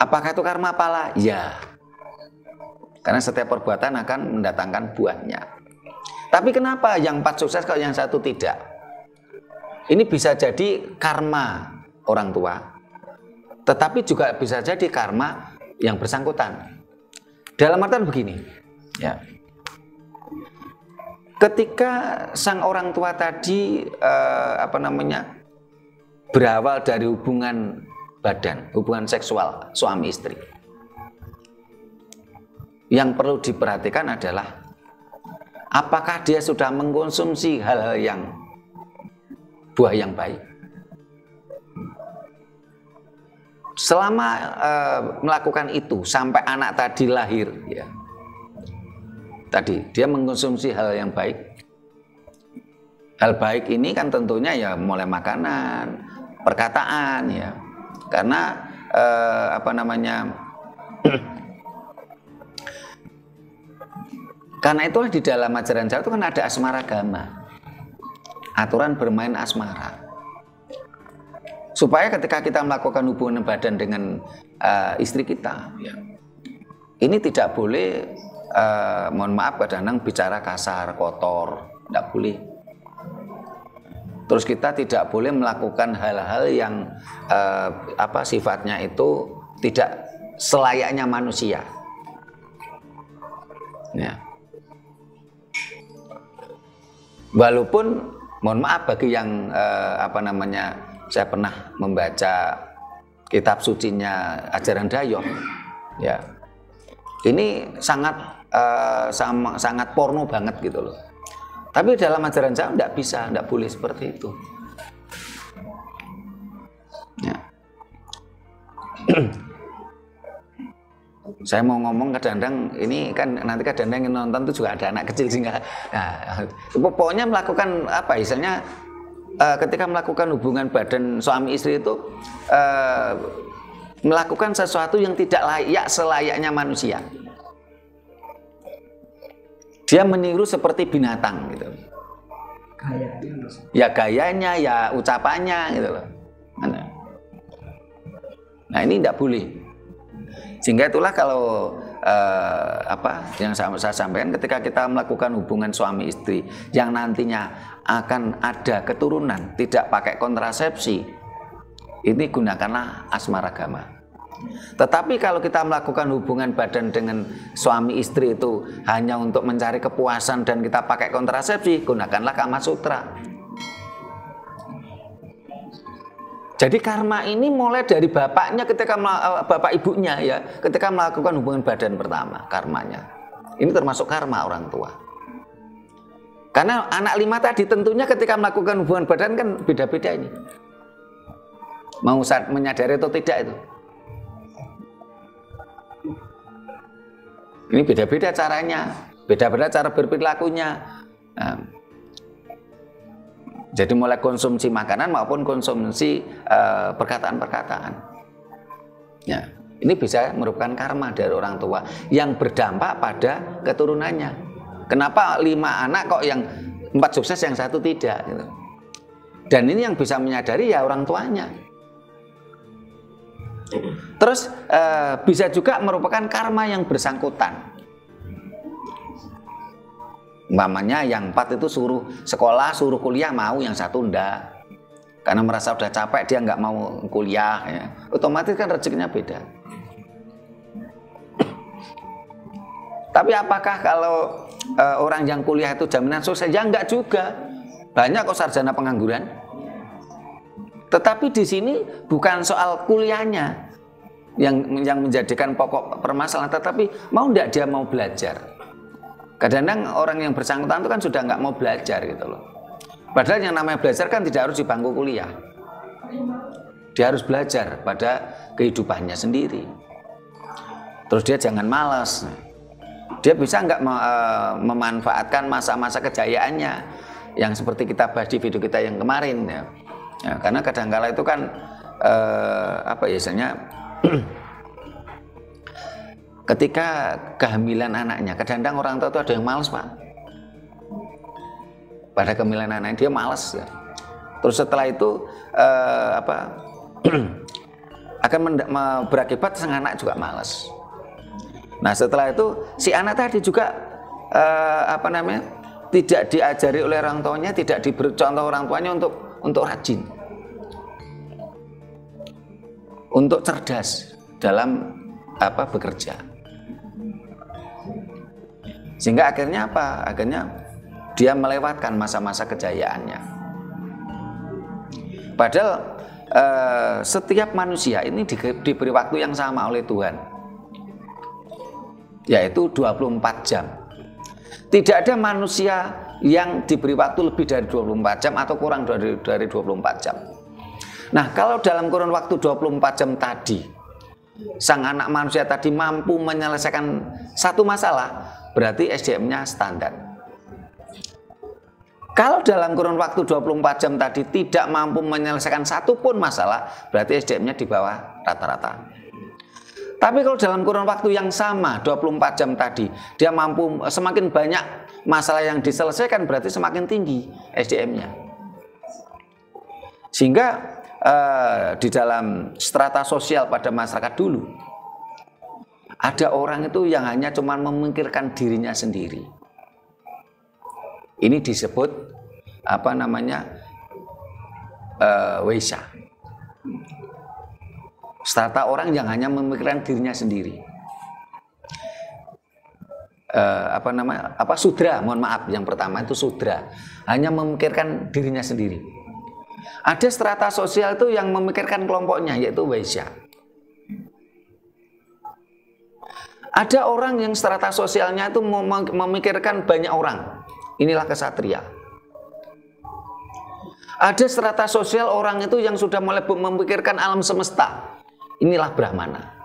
Apakah itu karma pala? Ya. Karena setiap perbuatan akan mendatangkan buahnya. Tapi kenapa yang 4 sukses kalau yang 1 tidak? Ini bisa jadi karma orang tua, tetapi juga bisa jadi karma yang bersangkutan. Dalam artian begini, ya. Ketika sang orang tua tadi berawal dari hubungan badan, hubungan seksual suami istri, yang perlu diperhatikan adalah apakah dia sudah mengkonsumsi hal-hal yang buah yang baik. Selama melakukan itu sampai anak tadi lahir, ya, tadi dia mengkonsumsi hal yang baik. Hal baik ini kan tentunya ya mulai makanan, perkataan, ya, karena karena itulah di dalam ajaran Jawa itu kan ada asmaragama, aturan bermain asmara, supaya ketika kita melakukan hubungan badan dengan istri kita, ya, ini tidak boleh, mohon maaf kadang-kadang bicara kasar, kotor, tidak boleh. Terus kita tidak boleh melakukan hal-hal yang sifatnya itu tidak selayaknya manusia. Ya. Walaupun mohon maaf bagi yang saya pernah membaca kitab sucinya ajaran Dayoh, ya, ini sangat porno banget gitu loh. Tapi dalam ajaran Jawa tidak bisa, tidak boleh seperti itu. Ya. Saya mau ngomong kadang-kadang ini kan nanti kadang-kadang yang nonton itu juga ada anak kecil sehingga pokoknya melakukan misalnya ketika melakukan hubungan badan suami istri itu melakukan sesuatu yang tidak layak selayaknya manusia. Dia meniru seperti binatang gitu. Ya gayanya, ya ucapannya gitu loh. Nah ini tidak boleh. Sehingga itulah kalau yang saya sampaikan, ketika kita melakukan hubungan suami istri yang nantinya akan ada keturunan tidak pakai kontrasepsi, ini gunakanlah asmaragama. Tetapi kalau kita melakukan hubungan badan dengan suami istri itu hanya untuk mencari kepuasan dan kita pakai kontrasepsi, gunakanlah Kama Sutra. Jadi karma ini mulai dari bapaknya bapak ibunya, ya, ketika melakukan hubungan badan pertama, karmanya. Ini termasuk karma orang tua. Karena anak 5 tadi tentunya ketika melakukan hubungan badan kan beda-beda ini. Mau menyadari atau tidak itu. Ini beda-beda caranya, beda-beda cara berperilakunya. Nah, jadi mulai konsumsi makanan maupun konsumsi perkataan-perkataan. Ya, ini bisa merupakan karma dari orang tua yang berdampak pada keturunannya. Kenapa 5 anak kok yang 4 sukses yang 1 tidak? Gitu. Dan ini yang bisa menyadari ya orang tuanya. Terus bisa juga merupakan karma yang bersangkutan. Umpamanya yang 4 itu suruh sekolah, suruh kuliah mau, yang 1 enggak. Karena merasa udah capek dia nggak mau kuliah ya. Otomatis kan rezekinya beda. Tapi apakah kalau orang yang kuliah itu jaminan sukses? Ya enggak juga. Banyak kok sarjana pengangguran. Tetapi di sini bukan soal kuliahnya yang menjadikan pokok permasalahan, tetapi mau enggak dia mau belajar. Kadang-kadang orang yang bersangkutan itu kan sudah nggak mau belajar gitu loh. Padahal yang namanya belajar kan tidak harus di bangku kuliah. Dia harus belajar pada kehidupannya sendiri. Terus dia jangan malas. Dia bisa nggak memanfaatkan masa-masa kejayaannya yang seperti kita bahas di video kita yang kemarin ya. Ya, karena kadang-kala itu kan biasanya ketika kehamilan anaknya, kadang-kadang orang tua itu ada yang malas Pak. Pada kehamilan anaknya dia malas ya. Terus setelah itu akan berakibat sang anak juga malas. Nah setelah itu si anak tadi juga tidak diajari oleh orang tuanya, tidak diberi contoh orang tuanya untuk rajin, untuk cerdas dalam bekerja. Sehingga akhirnya apa? Akhirnya dia melewatkan masa-masa kejayaannya. Padahal setiap manusia ini diberi waktu yang sama oleh Tuhan, yaitu 24 jam. Tidak ada manusia yang diberi waktu lebih dari 24 jam atau kurang dari 24 jam. Nah, kalau dalam kurun waktu 24 jam tadi, sang anak manusia tadi mampu menyelesaikan satu masalah, berarti SDM-nya standar. Kalau dalam kurun waktu 24 jam tadi tidak mampu menyelesaikan satu pun masalah, berarti SDM-nya di bawah rata-rata. Tapi kalau dalam kurun waktu yang sama 24 jam tadi dia mampu semakin banyak masalah yang diselesaikan, berarti semakin tinggi SDM-nya. Sehingga di dalam strata sosial pada masyarakat dulu ada orang itu yang hanya cuma memikirkan dirinya sendiri. Ini disebut Waisya. Strata orang yang hanya memikirkan dirinya sendiri. Sudra, mohon maaf, yang pertama itu sudra, hanya memikirkan dirinya sendiri. Ada strata sosial itu yang memikirkan kelompoknya, yaitu Waisya. Ada orang yang strata sosialnya itu memikirkan banyak orang, inilah kesatria. Ada strata sosial orang itu yang sudah mulai memikirkan alam semesta, inilah Brahmana.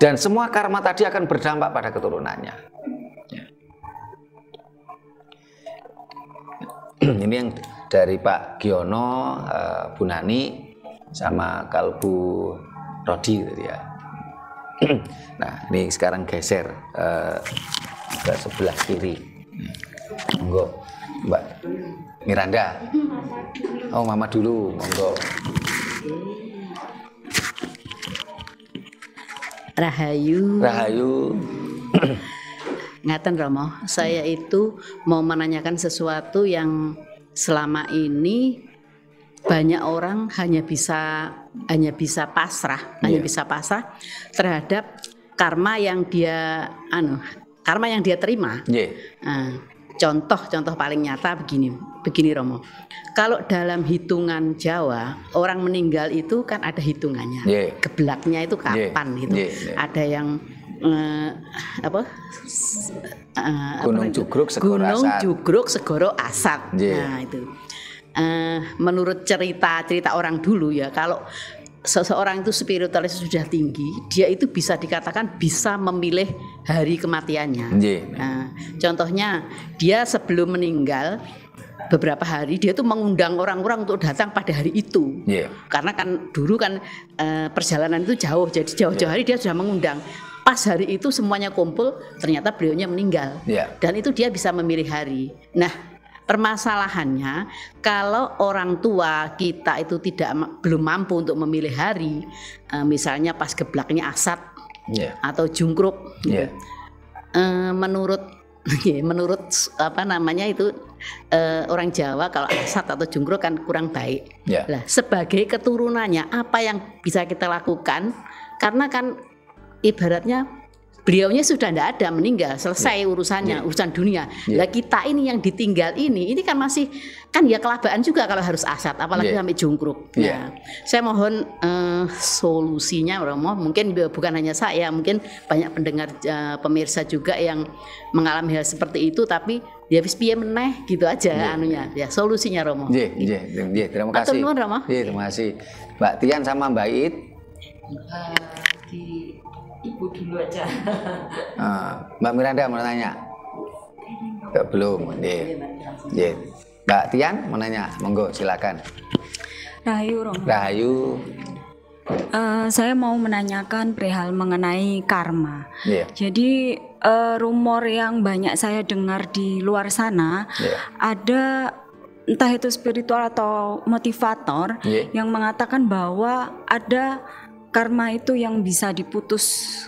Dan semua karma tadi akan berdampak pada keturunannya. Ini yang dari Pak Giono, Bu Nani, sama Kalbu Rodi gitu ya. Nah ini sekarang geser ke sebelah kiri. Monggo Mbak Miranda. Oh Mama dulu, monggo. Rahayu. Rahayu. Ngaten Romo, saya itu mau menanyakan sesuatu yang selama ini banyak orang hanya bisa pasrah terhadap karma yang dia terima. Contoh paling nyata begini Romo. Kalau dalam hitungan Jawa, orang meninggal itu kan ada hitungannya. Geblaknya itu kapan gitu. Ada yang Gunung Jugruk Segoro Asat. Nah itu menurut cerita orang dulu ya, kalau seseorang itu spiritualitas sudah tinggi, dia itu bisa dikatakan bisa memilih hari kematiannya. Nah, contohnya dia sebelum meninggal beberapa hari dia tuh mengundang orang-orang untuk datang pada hari itu. Karena kan dulu kan perjalanan itu jauh, jadi jauh-jauh hari dia sudah mengundang. Pas hari itu semuanya kumpul, ternyata beliaunya meninggal. Dan itu dia bisa memilih hari. Nah, permasalahannya kalau orang tua kita itu belum mampu untuk memilih hari, misalnya pas geblaknya Asat atau Jungkruk, menurut apa namanya itu orang Jawa kalau Asat atau Jungkruk kan kurang baik. Lah, sebagai keturunannya apa yang bisa kita lakukan? Karena kan ibaratnya beliaunya sudah tidak ada, meninggal, selesai urusannya, urusan dunia. Lah kita ini yang ditinggal ini kan masih kan ya kelabaan juga kalau harus Asat, apalagi sampai Jungkruk. Nah, saya mohon solusinya Romo, mungkin bukan hanya saya, mungkin banyak pendengar pemirsa juga yang mengalami hal seperti itu, tapi ya wis piye meneh gitu aja anunya. Ya solusinya Romo. Terima kasih. Romo. Terima kasih. Mbak Tian sama Mbak It. Ibu dulu aja. Mbak Miranda mau nanya? Belum. Mbak Tian mau nanya? Monggo silakan. Rahayu Romo. Rahayu. Saya mau menanyakan perihal mengenai karma. Jadi rumor yang banyak saya dengar di luar sana, ada entah itu spiritual atau motivator yang mengatakan bahwa ada karma itu yang bisa diputus.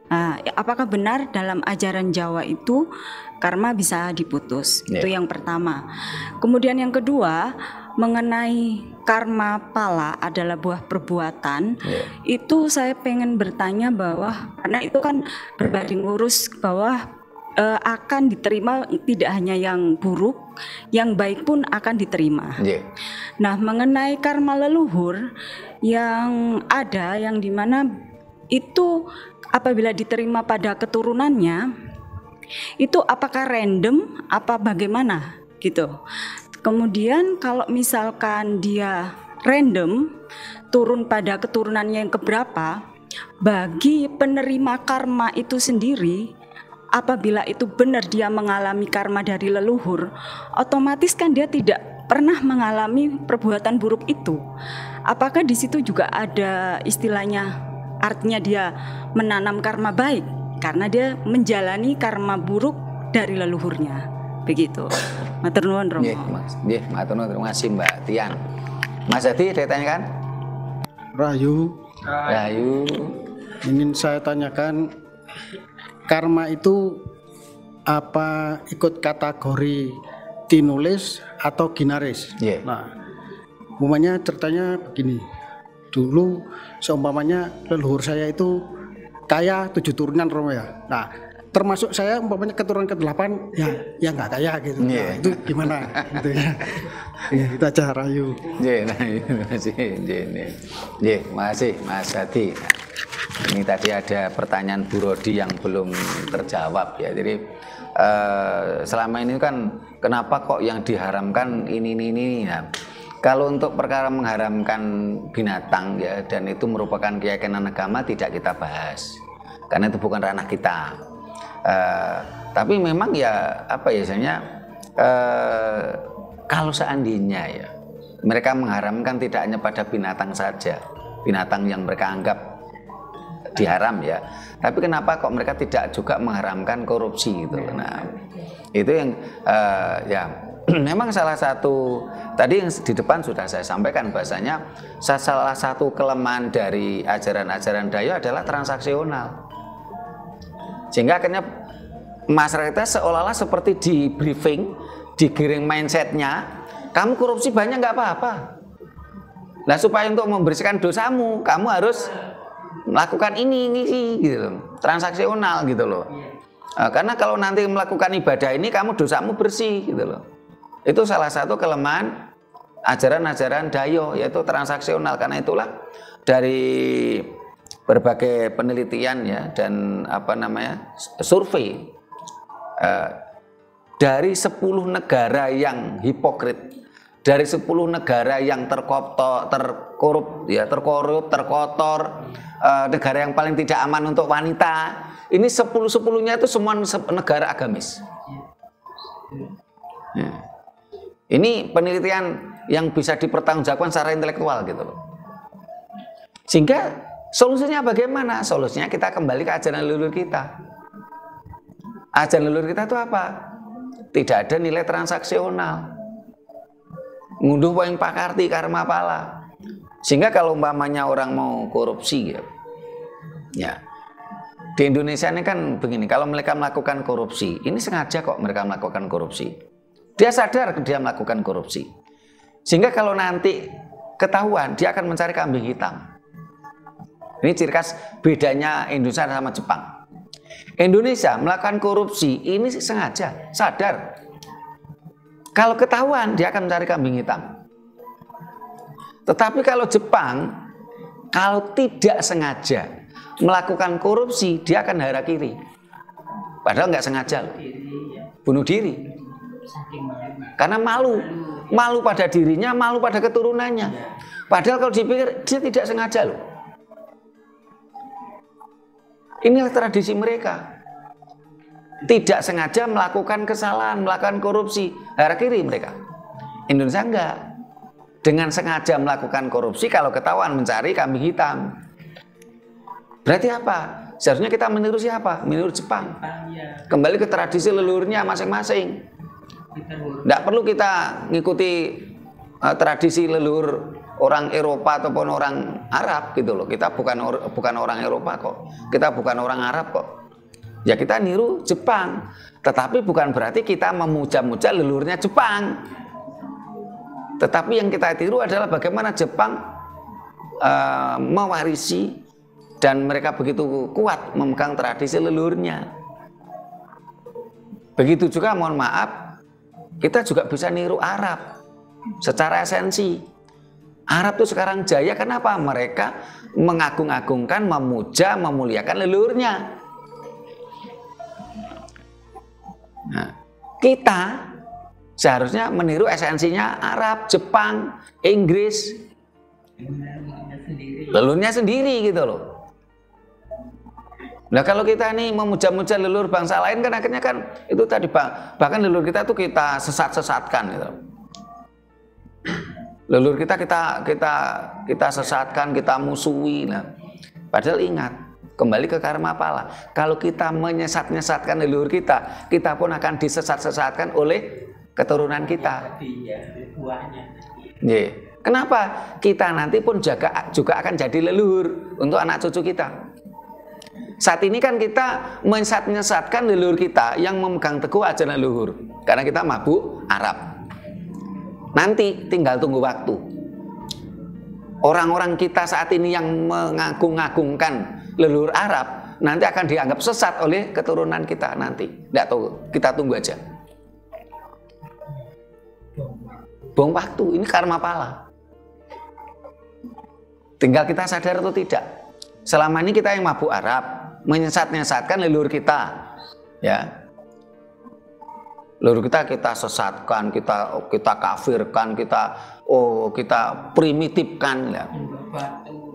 Nah, apakah benar dalam ajaran Jawa itu karma bisa diputus? Itu yang pertama. Kemudian yang kedua, mengenai karma pala adalah buah perbuatan. Itu saya pengen bertanya bahwa karena itu kan berbanding lurus bahwa akan diterima tidak hanya yang buruk, yang baik pun akan diterima. Nah, mengenai karma leluhur yang ada, yang dimana itu apabila diterima pada keturunannya, itu apakah random, apa bagaimana gitu. Kemudian kalau misalkan dia random, turun pada keturunannya yang keberapa, bagi penerima karma itu sendiri, apabila itu benar dia mengalami karma dari leluhur, otomatis kan dia tidak pernah mengalami perbuatan buruk itu. Apakah di situ juga ada istilahnya, artinya dia menanam karma baik karena dia menjalani karma buruk dari leluhurnya, begitu. Matur nuwun Romo. Matur nuwun, terima kasih Mbak Tian. Mas Hadi, saya tanyakan. Rahayu, ingin saya tanyakan, karma itu apa ikut kategori tinulis atau ginaris? Nah, umpamanya ceritanya begini, dulu seumpamanya leluhur saya itu kaya 7 turunan Romo ya. Nah, termasuk saya umpamanya keturunan ke-8 ya nggak kaya gitu. Nah, itu gimana gitu ya. Itu aja Rahayu. Masih Mas Hadi. Ini tadi ada pertanyaan Bu Rodi yang belum terjawab ya. Jadi selama ini kan kenapa kok yang diharamkan ini ya. Kalau untuk perkara mengharamkan binatang ya, dan itu merupakan keyakinan agama, tidak kita bahas karena itu bukan ranah kita. Tapi memang ya apa ya, misalnya kalau seandainya ya mereka mengharamkan tidak hanya pada binatang saja, binatang yang mereka anggap diharam ya, tapi kenapa kok mereka tidak juga mengharamkan korupsi gitu. Nah, itu yang ya memang salah satu tadi yang di depan sudah saya sampaikan bahasanya salah satu kelemahan dari ajaran-ajaran Dayo adalah transaksional, sehingga akhirnya masyarakat seolah-olah seperti di briefing, digiring mindsetnya, kamu korupsi banyak nggak apa-apa. Nah, supaya untuk membersihkan dosamu, kamu harus melakukan ini gitu, transaksional gitu loh. Karena kalau nanti melakukan ibadah ini, kamu dosamu bersih gitu loh. Itu salah satu kelemahan ajaran-ajaran Dayo, yaitu transaksional. Karena itulah dari berbagai penelitian ya dan survei dari 10 negara yang hipokrit, dari 10 negara yang terkorup, terkotor, negara yang paling tidak aman untuk wanita, ini 10-10-nya itu semua negara agamis. Ya. Ini penelitian yang bisa dipertanggungjawabkan secara intelektual gitu loh. Sehingga solusinya bagaimana? Solusinya kita kembali ke ajaran leluhur kita. Ajaran leluhur kita itu apa? Tidak ada nilai transaksional. Ngunduh poin pakarti karma pala. Sehingga kalau umpamanya orang mau korupsi ya. Di Indonesia ini kan begini, kalau mereka melakukan korupsi, ini sengaja kok mereka melakukan korupsi. Dia sadar dia melakukan korupsi. Sehingga kalau nanti ketahuan, dia akan mencari kambing hitam. Ini ciri khas bedanya Indonesia sama Jepang. Indonesia melakukan korupsi, ini sengaja, sadar. Kalau ketahuan, dia akan mencari kambing hitam. Tetapi kalau Jepang, kalau tidak sengaja melakukan korupsi, dia akan harakiri. Padahal nggak sengaja loh. Bunuh diri. Karena malu pada dirinya, malu pada keturunannya. Padahal kalau dipikir dia tidak sengaja loh. Inilah tradisi mereka. Tidak sengaja melakukan kesalahan, melakukan korupsi, harakiri mereka. Indonesia enggak. Dengan sengaja melakukan korupsi, kalau ketahuan mencari kambing hitam. Berarti apa? Seharusnya kita meniru siapa? Meniru Jepang. Kembali ke tradisi leluhurnya masing-masing. Tidak perlu kita ngikuti tradisi leluhur orang Eropa ataupun orang Arab gitu loh. Kita bukan orang Eropa kok. Kita bukan orang Arab kok. Ya kita niru Jepang. Tetapi bukan berarti kita memuja-muja leluhurnya Jepang. Tetapi yang kita tiru adalah bagaimana Jepang mewarisi dan mereka begitu kuat memegang tradisi leluhurnya. Begitu juga mohon maaf, kita juga bisa niru Arab secara esensi. Arab itu sekarang jaya, kenapa? Mereka mengagung-agungkan, memuja, memuliakan leluhurnya. Nah, kita seharusnya meniru esensinya Arab, Jepang, Inggris, leluhurnya sendiri gitu loh. Nah kalau kita ini memuja-muja leluhur bangsa lain kan akhirnya kan itu tadi bahkan leluhur kita tuh kita sesat-sesatkan gitu. Leluhur kita sesatkan, kita musuhi. Nah, padahal ingat, kembali ke karma pala. Kalau kita menyesat-nyesatkan leluhur kita, kita pun akan disesat-sesatkan oleh keturunan kita. Yeah. Kenapa? Kita nanti pun juga akan jadi leluhur untuk anak cucu kita. Saat ini kan kita menyesat-nyesatkan leluhur kita yang memegang teguh ajaran leluhur. Karena kita mabuk Arab. Nanti tinggal tunggu waktu. Orang-orang kita saat ini yang mengagung-agungkan leluhur Arab nanti akan dianggap sesat oleh keturunan kita nanti. Tidak tahu, kita tunggu aja. Buang waktu, ini karma pala. Tinggal kita sadar atau tidak. Selama ini kita yang mabuk Arab, menyesat-nyesatkan leluhur kita, ya. Leluhur kita sesatkan, kita kafirkan, kita primitifkan, ya.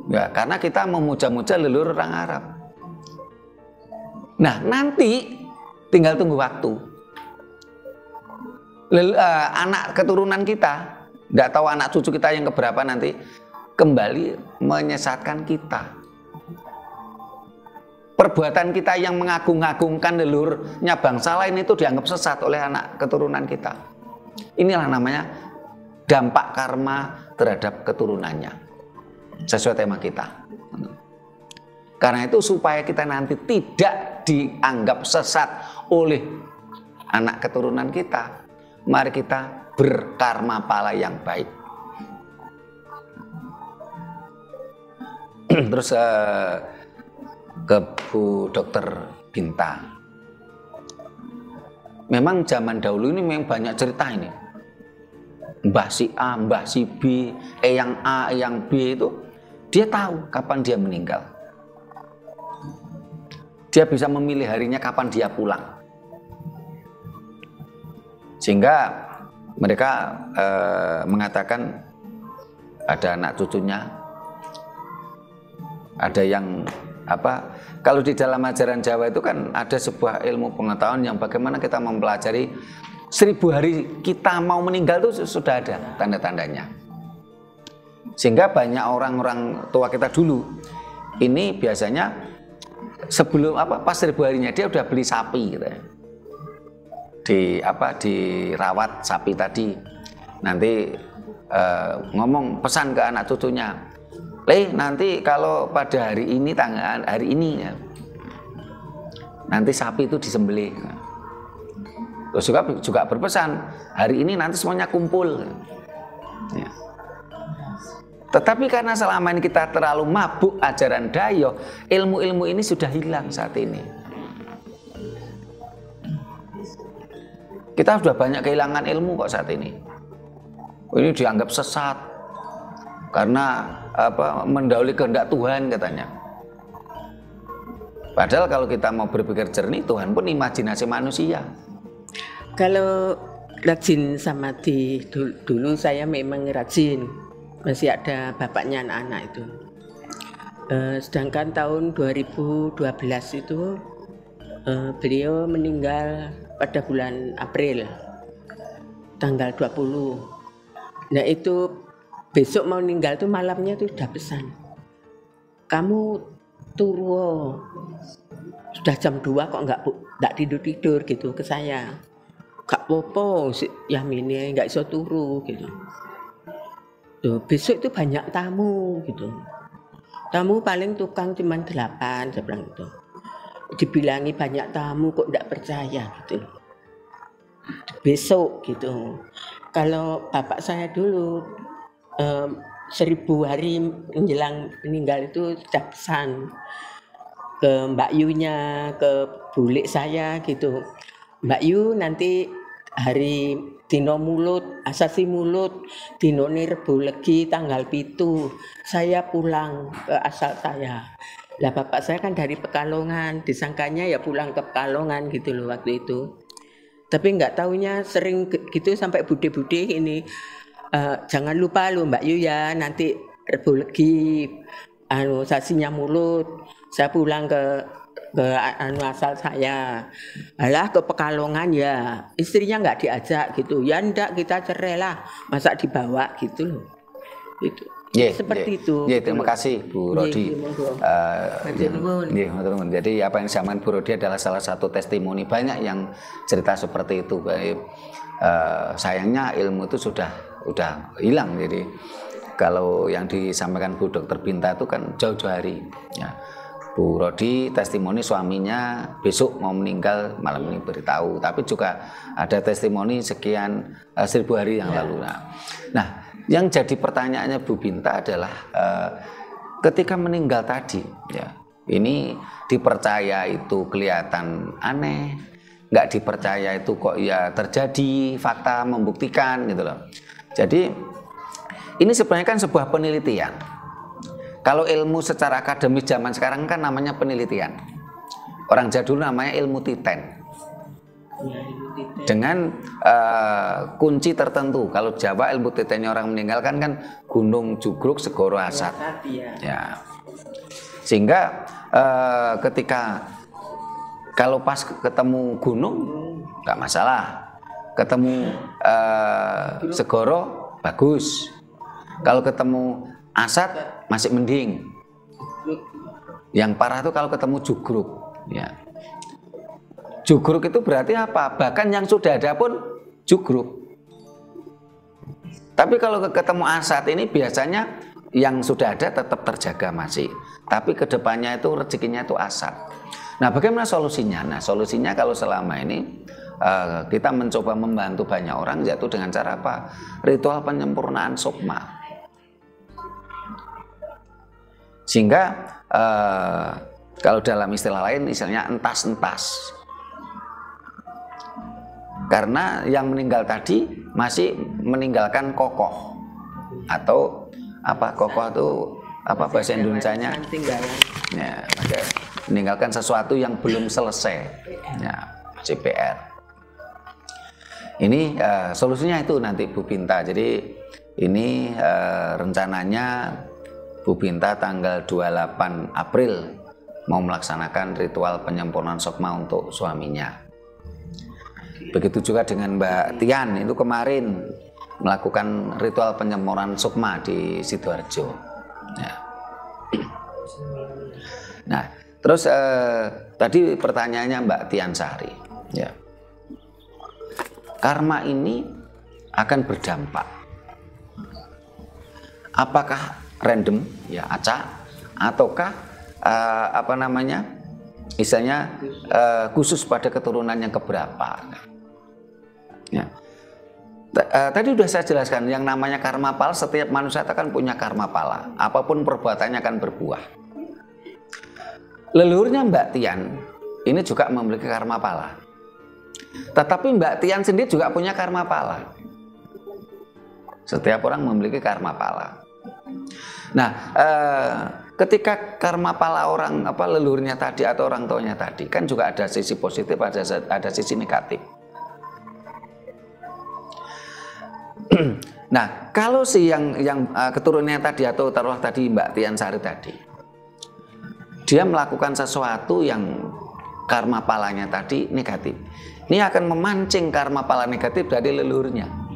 Ya, karena kita memuja-muja leluhur orang Arab. Nah, nanti tinggal tunggu waktu. Anak keturunan kita, tidak tahu anak cucu kita yang keberapa nanti, kembali menyesatkan kita. Perbuatan kita yang mengagung-agungkan leluhurnya bangsa lain itu dianggap sesat oleh anak keturunan kita. Inilah namanya dampak karma terhadap keturunannya. Sesuai tema kita. Karena itu supaya kita nanti tidak dianggap sesat oleh anak keturunan kita, mari kita berkarma pala yang baik. Terus ke Bu Dokter Bintang. Memang zaman dahulu ini memang banyak cerita ini. Mbah si A, mbah si B, yang A, yang B itu dia tahu kapan dia meninggal. dia bisa memilih harinya kapan dia pulang. Sehingga mereka mengatakan ada anak cucunya, ada yang kalau di dalam ajaran Jawa itu kan ada sebuah ilmu pengetahuan yang bagaimana kita mempelajari 1000 hari kita mau meninggal itu sudah ada tanda-tandanya. Sehingga banyak orang-orang tua kita dulu ini biasanya sebelum pas 1000 harinya dia udah beli sapi gitu ya. Dirawat sapi tadi. Nanti ngomong pesan ke anak cucunya, nanti kalau pada hari ini tanggal hari ini ya, nanti sapi itu disembelih. Terus juga berpesan hari ini nanti semuanya kumpul. Ya. Tetapi karena selama ini kita terlalu mabuk ajaran Dayo, ilmu-ilmu ini sudah hilang saat ini. Kita sudah banyak kehilangan ilmu kok saat ini. Ini dianggap sesat karena mendahului kehendak Tuhan katanya. Padahal kalau kita mau berpikir jernih, Tuhan pun imajinasi manusia. Kalau rajin samadhi dulu saya memang rajin, masih ada bapaknya anak-anak itu. Sedangkan tahun 2012 itu beliau meninggal pada bulan April tanggal 20. Nah itu besok mau meninggal tuh malamnya tuh udah pesan, kamu turu sudah jam 2 kok nggak tidur gitu ke saya. Gak popo ya ini nggak iso turu gitu. Tuh, besok itu banyak tamu gitu. Tamu paling tukang cuma 8 saya bilang gitu. Dibilangi banyak tamu kok nggak percaya gitu. Besok gitu. Kalau bapak saya dulu 1000 hari menjelang meninggal itu sudah pesan ke Mbak Yunya, ke bulik saya gitu. Mbak Yu nanti hari dino mulut, asasi mulut, dino Rebo Legi tanggal 7 saya pulang ke asal saya. Lah bapak saya kan dari Pekalongan, disangkanya ya pulang ke Pekalongan gitu loh waktu itu. Tapi nggak taunya sering gitu sampai bude-bude ini. Jangan lupa lo Mbak Yu ya, nanti Rebo Legi sasinya mulut, saya pulang ke asal saya. Alah ke Pekalongan ya, istrinya nggak diajak gitu. Ya ndak, kita cerai lah, masa dibawa gitu loh. Gitu. Seperti itu. Terima kasih Bu Rodi. Jadi apa yang disampaikan Bu Rodi adalah salah satu testimoni, banyak yang cerita seperti itu. Sayangnya ilmu itu sudah hilang. Jadi kalau yang disampaikan Bu Dr. Binta itu kan jauh-jauh hari. Ya. Bu Rodi testimoni suaminya besok mau meninggal malam ini beritahu, tapi juga ada testimoni sekian 1000 hari yang lalu. Nah, yang jadi pertanyaannya Bu Binta adalah ketika meninggal tadi, ya ini dipercaya itu kelihatan aneh, nggak dipercaya itu kok ya terjadi, fakta membuktikan gitu loh. Jadi ini sebenarnya kan sebuah penelitian. Kalau ilmu secara akademis zaman sekarang kan namanya penelitian. Orang jadul namanya ilmu titen. Dengan kunci tertentu. Kalau Jawa ilmu titennya orang meninggal kan gunung jugruk segoro asat. Ya. Sehingga ketika kalau pas ketemu gunung nggak masalah. Ketemu segoro bagus. Kalau ketemu asat masih mending. Yang parah itu kalau ketemu jugruk, ya. Jugruk itu berarti apa? Bahkan yang sudah ada pun jugruk. Tapi kalau ketemu asat ini biasanya yang sudah ada tetap terjaga masih. Tapi kedepannya itu rezekinya itu asat. Nah, bagaimana solusinya? Nah, solusinya kalau selama ini kita mencoba membantu banyak orang yaitu dengan cara apa? Ritual penyempurnaan sukma. Sehingga kalau dalam istilah lain misalnya entas-entas. Karena yang meninggal tadi masih meninggalkan kokoh. Atau apa kokoh itu apa bahasa Indonesianya? Tinggalan. Ya, meninggalkan sesuatu yang belum selesai. Ya, CPR. Ini solusinya itu nanti Bu Binta. Jadi ini rencananya Bu Binta tanggal 28 April mau melaksanakan ritual penyempurnaan sukma untuk suaminya. Begitu juga dengan Mbak Tian, itu kemarin melakukan ritual penyempurnaan sukma di Sidoarjo. Ya. Nah, terus tadi pertanyaannya Mbak Tian Sari, ya. Karma ini akan berdampak. Apakah random, ya acak, ataukah misalnya khusus pada keturunan yang keberapa? Ya. Tadi sudah saya jelaskan yang namanya karma pala, setiap manusia akan punya karma pala, apapun perbuatannya akan berbuah. Leluhurnya Mbak Tian ini juga memiliki karma pala. Tetapi Mbak Tian sendiri juga punya karma pala. Setiap orang memiliki karma pala. Nah, ketika karma pala orang leluhurnya tadi atau orang tuanya tadi kan juga ada sisi positif, ada sisi negatif. Nah, kalau si yang keturunannya tadi atau taruhlah tadi Mbak Tian Sari tadi, dia melakukan sesuatu yang karma palanya tadi negatif, ini akan memancing karma pala negatif dari leluhurnya.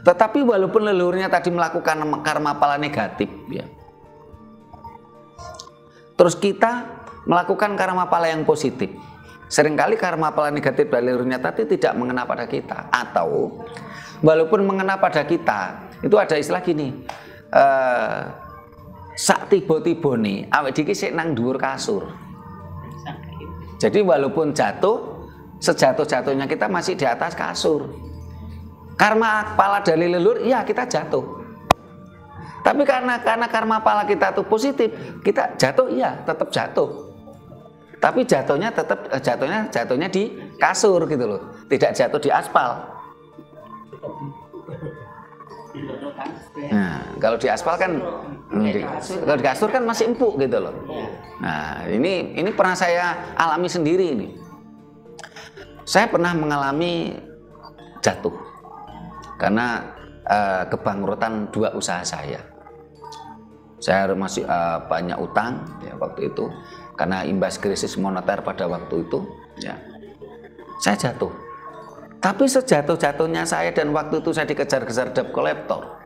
Tetapi walaupun leluhurnya tadi melakukan karma pala negatif, ya, terus kita melakukan karma pala yang positif, seringkali karma pala negatif dari leluhurnya tadi tidak mengena pada kita, atau walaupun mengena pada kita, itu ada istilah gini, sak tiba-tibane awake dhewe sik nang dhuwur kasur. Jadi walaupun jatuh, sejatuh-jatuhnya kita masih di atas kasur. Karma pala dari leluhur, ya kita jatuh. Tapi karena karma pala kita tuh positif, kita jatuh, iya tetap jatuh. Tapi jatuhnya di kasur gitu loh, tidak jatuh di aspal. Nah, kalau di aspal kan, kalau di kasur kan masih empuk gitu loh. Nah, ini pernah saya alami sendiri ini. Saya pernah mengalami jatuh karena kebangkrutan dua usaha saya. Saya masih banyak utang ya waktu itu karena imbas krisis moneter pada waktu itu. Ya, saya jatuh. Tapi sejatuh-jatuhnya saya dan waktu itu saya dikejar-kejar debt collector.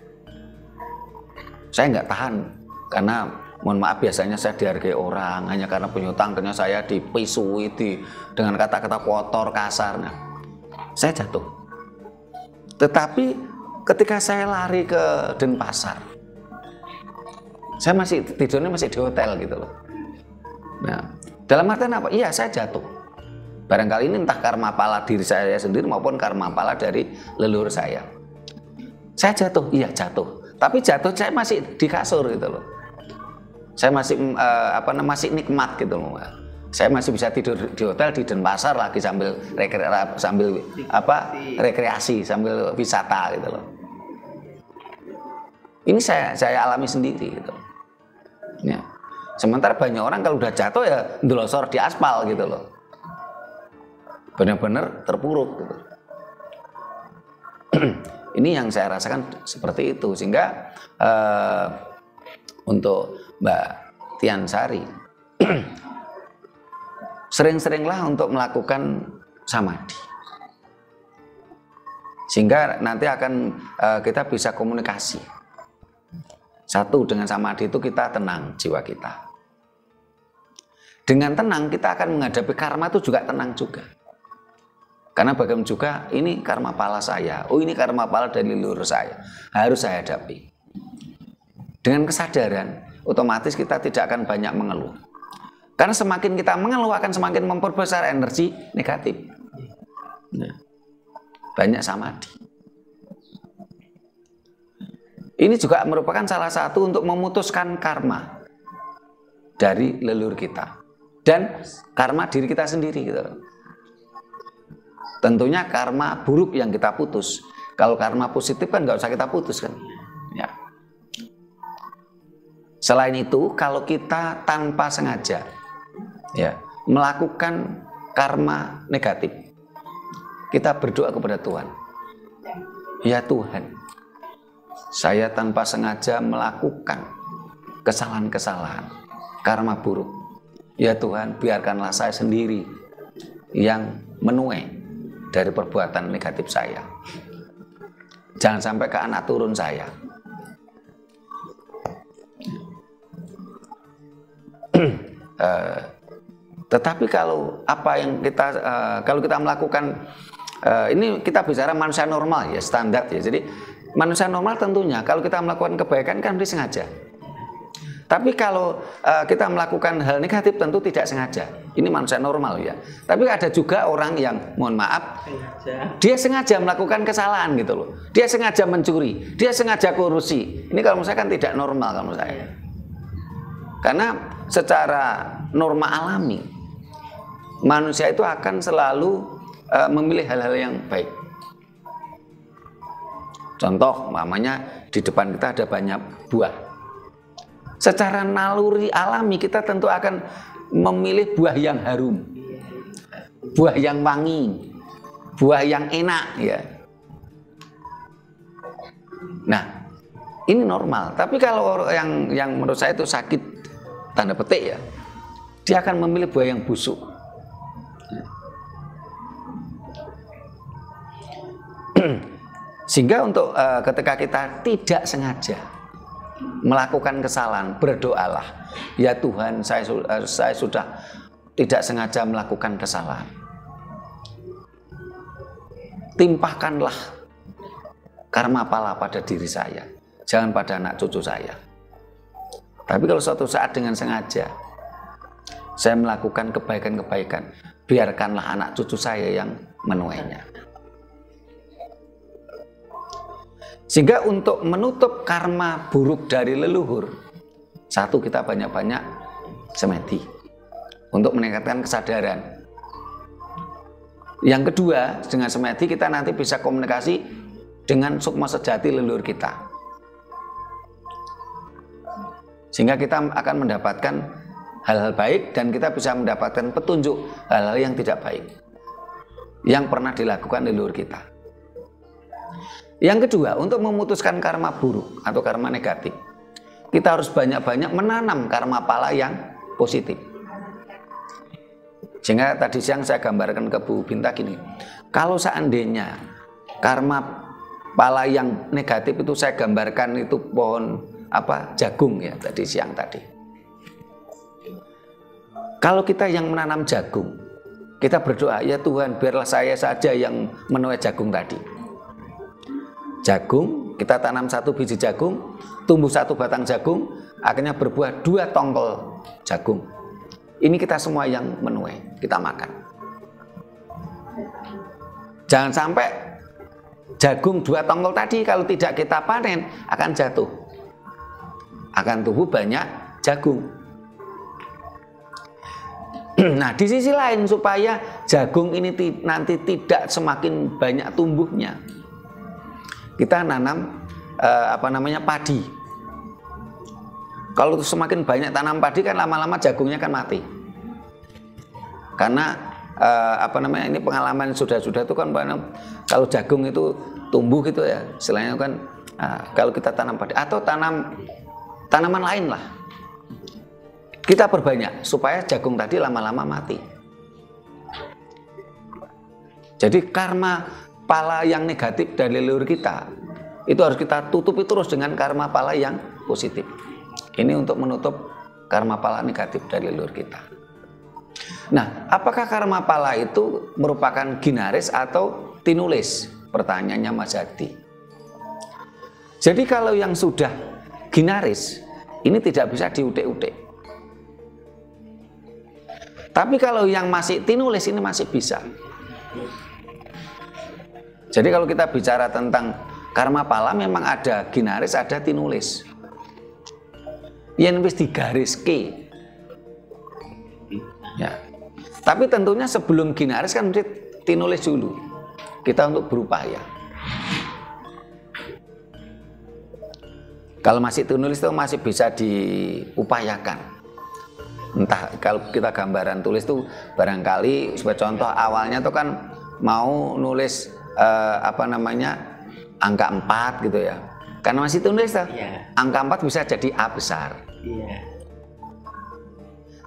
Saya nggak tahan karena mohon maaf biasanya saya dihargai orang hanya karena punya utang, karena saya dipisui dengan kata-kata kotor kasar. Nah, saya jatuh. Tetapi ketika saya lari ke Denpasar, saya masih tidurnya masih di hotel gitu loh. Nah, dalam artian apa? Iya, saya jatuh. Barangkali ini entah karma pala diri saya sendiri maupun karma pala dari leluhur saya. Saya jatuh, iya jatuh. Tapi jatuh saya masih di kasur gitu loh. Saya masih masih nikmat gitu loh. Saya masih bisa tidur di hotel di Denpasar lagi sambil rekreasi, sambil wisata gitu loh. Ini saya alami sendiri gitu. Ya. Sementara banyak orang kalau udah jatuh ya ndelosor di aspal gitu loh. Benar-benar terpuruk gitu. Ini yang saya rasakan seperti itu, sehingga untuk Mbak Tian Sari sering-seringlah untuk melakukan samadhi, sehingga nanti akan kita bisa komunikasi. Satu, dengan samadhi itu kita tenang jiwa kita. Dengan tenang kita akan menghadapi karma itu juga tenang juga. Karena bagaimana juga ini karma pala saya, oh ini karma pala dari leluhur saya, harus saya hadapi. Dengan kesadaran, otomatis kita tidak akan banyak mengeluh. Karena semakin kita mengeluh akan semakin memperbesar energi negatif. Nah, banyak samadhi. Ini juga merupakan salah satu untuk memutuskan karma dari leluhur kita dan karma diri kita sendiri gitu. Tentunya karma buruk yang kita putus. Kalau karma positif kan nggak usah kita putus kan. Ya. Selain itu, kalau kita tanpa sengaja ya melakukan karma negatif, kita berdoa kepada Tuhan, ya Tuhan, saya tanpa sengaja melakukan kesalahan-kesalahan, karma buruk. Ya Tuhan, biarkanlah saya sendiri yang menuai dari perbuatan negatif saya. Jangan sampai ke anak turun saya. Tetapi kalau apa yang kita kalau kita melakukan ini kita bicara manusia normal ya, standar ya. Jadi manusia normal tentunya kalau kita melakukan kebaikan kan disengaja. Tapi kalau kita melakukan hal negatif tentu tidak sengaja. Ini manusia normal ya. Tapi ada juga orang yang mohon maaf dia sengaja melakukan kesalahan gitu loh. Dia sengaja mencuri, dia sengaja korupsi. Ini kalau menurut saya kan tidak normal kalau menurut saya. Karena secara norma alami manusia itu akan selalu memilih hal-hal yang baik. Contoh, namanya di depan kita ada banyak buah. Secara naluri alami kita tentu akan memilih buah yang harum, buah yang wangi, buah yang enak ya. Nah, ini normal. Tapi kalau orang yang menurut saya itu sakit tanda petik ya, dia akan memilih buah yang busuk. Sehingga untuk ketika kita tidak sengaja melakukan kesalahan, berdoalah, ya Tuhan, saya sudah tidak sengaja melakukan kesalahan. Timpahkanlah karma pala pada diri saya, jangan pada anak cucu saya. Tapi kalau suatu saat dengan sengaja saya melakukan kebaikan-kebaikan, biarkanlah anak cucu saya yang menuainya. Sehingga untuk menutup karma buruk dari leluhur, satu, kita banyak-banyak semedi untuk meningkatkan kesadaran. Yang kedua, dengan semedi kita nanti bisa komunikasi dengan sukma sejati leluhur kita, sehingga kita akan mendapatkan hal-hal baik dan kita bisa mendapatkan petunjuk hal-hal yang tidak baik yang pernah dilakukan leluhur kita. Yang kedua, untuk memutuskan karma buruk atau karma negatif, kita harus banyak-banyak menanam karma pala yang positif. Sehingga tadi siang saya gambarkan ke Bu Binta gini, kalau seandainya karma pala yang negatif itu saya gambarkan itu pohon jagung ya tadi siang tadi. Kalau kita yang menanam jagung, kita berdoa, ya Tuhan, biarlah saya saja yang menuai jagung tadi. Jagung, kita tanam satu biji jagung, tumbuh satu batang jagung, akhirnya berbuah 2 tongkol jagung. Ini kita semua yang menuai, kita makan. Jangan sampai jagung 2 tongkol tadi kalau tidak kita panen akan jatuh, akan tumbuh banyak jagung. Nah, di sisi lain supaya jagung ini nanti tidak semakin banyak tumbuhnya, kita nanam padi. Kalau semakin banyak tanam padi kan lama-lama jagungnya kan mati. Karena ini pengalaman sudah-sudah itu kan kalau jagung itu tumbuh gitu ya, selain itu kan kalau kita tanam padi atau tanaman lain lah, kita perbanyak supaya jagung tadi lama-lama mati. Jadi karma pala yang negatif dari leluhur kita itu harus kita tutupi terus dengan karma pala yang positif. Ini untuk menutup karma pala negatif dari leluhur kita. Nah, apakah karma pala itu merupakan ginaris atau tinulis? Pertanyaannya Mas Hadi. Jadi kalau yang sudah ginaris ini tidak bisa diutik-utik. Tapi kalau yang masih tinulis ini masih bisa. Jadi kalau kita bicara tentang karma pala memang ada ginaris, ada tinulis. Yang wis digariske. Ya. Tapi tentunya sebelum ginaris kan mesti tinulis dulu. Kita untuk berupaya. Kalau masih tulis itu masih bisa diupayakan. Entah kalau kita gambaran tulis tuh barangkali sebagai contoh awalnya tuh kan mau nulis angka 4 gitu ya. Karena masih tulis tuh, angka 4 bisa jadi A besar.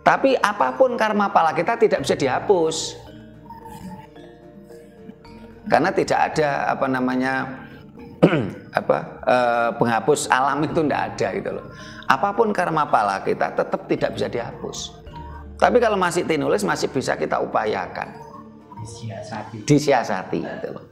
Tapi apapun karma pala kita tidak bisa dihapus. Karena tidak ada penghapus alam itu tidak ada gitu loh. Apapun karma pala kita tetap tidak bisa dihapus. Tapi kalau masih tinulis masih bisa kita upayakan. Disiasati gitu loh.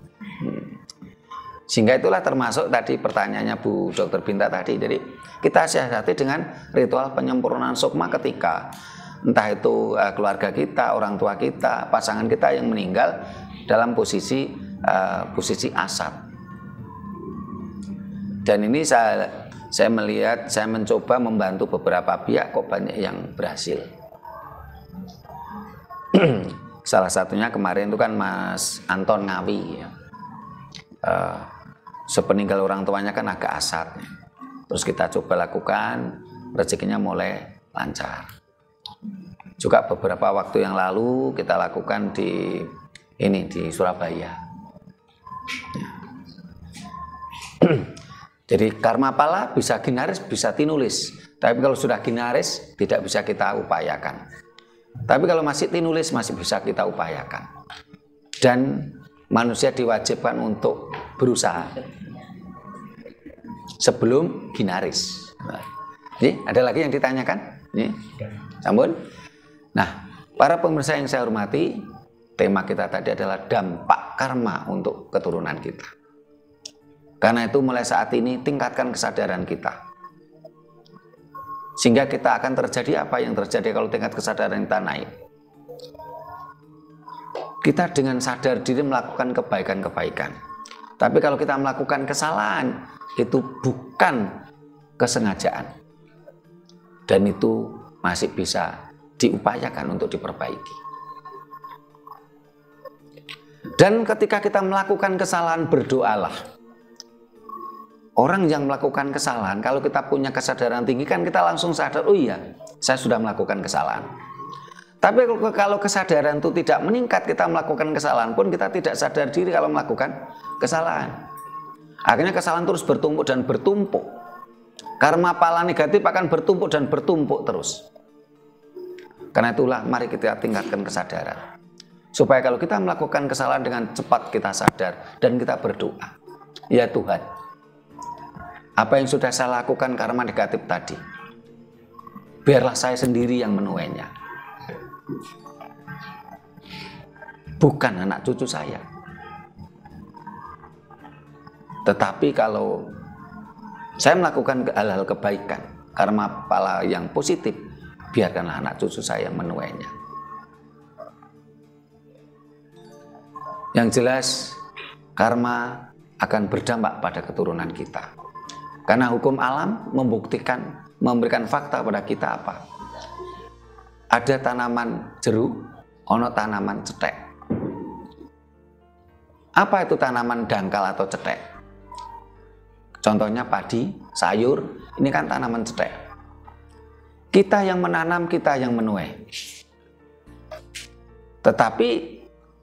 Sehingga itulah termasuk tadi pertanyaannya Bu Dr. Binta tadi. Jadi kita siasati dengan ritual penyempurnaan sukma ketika entah itu keluarga kita, orang tua kita, pasangan kita yang meninggal dalam posisi asat. Dan ini saya melihat, saya mencoba membantu beberapa pihak, kok banyak yang berhasil. Salah satunya kemarin itu kan Mas Anton Ngawi ya. Sepeninggal orang tuanya kan agak asat. Terus kita coba lakukan, rezekinya mulai lancar. Juga beberapa waktu yang lalu kita lakukan di Surabaya. Jadi karma pala bisa ginaris, bisa tinulis. Tapi kalau sudah ginaris tidak bisa kita upayakan. Tapi kalau masih tinulis masih bisa kita upayakan. Dan manusia diwajibkan untuk berusaha sebelum ginaris. Jadi ada lagi yang ditanyakan? Sampun? Nah, para pemirsa yang saya hormati, tema kita tadi adalah dampak karma untuk keturunan kita. Karena itu mulai saat ini tingkatkan kesadaran kita. Sehingga kita akan terjadi apa yang terjadi kalau tingkat kesadaran kita naik. Kita dengan sadar diri melakukan kebaikan-kebaikan. Tapi kalau kita melakukan kesalahan, itu bukan kesengajaan. Dan itu masih bisa diupayakan untuk diperbaiki. Dan ketika kita melakukan kesalahan, berdoalah. Orang yang melakukan kesalahan, kalau kita punya kesadaran tinggi kan kita langsung sadar, oh iya, saya sudah melakukan kesalahan. Tapi kalau kesadaran itu tidak meningkat, kita melakukan kesalahan pun kita tidak sadar diri kalau melakukan kesalahan. Akhirnya kesalahan terus bertumpuk dan bertumpuk. Karma pala negatif akan bertumpuk dan bertumpuk terus. Karena itulah mari kita tingkatkan kesadaran. Supaya kalau kita melakukan kesalahan dengan cepat kita sadar dan kita berdoa. Ya Tuhan, apa yang sudah saya lakukan karma negatif tadi, biarlah saya sendiri yang menuainya. Bukan anak cucu saya. Tetapi kalau saya melakukan hal-hal kebaikan, karma pala yang positif, biarkanlah anak cucu saya yang menuainya. Yang jelas, karma akan berdampak pada keturunan kita. Karena hukum alam membuktikan, memberikan fakta pada kita apa? Ada tanaman jeruk, ono tanaman cetek. Apa itu tanaman dangkal atau cetek? Contohnya padi, sayur, ini kan tanaman cetek. Kita yang menanam, kita yang menuai. Tetapi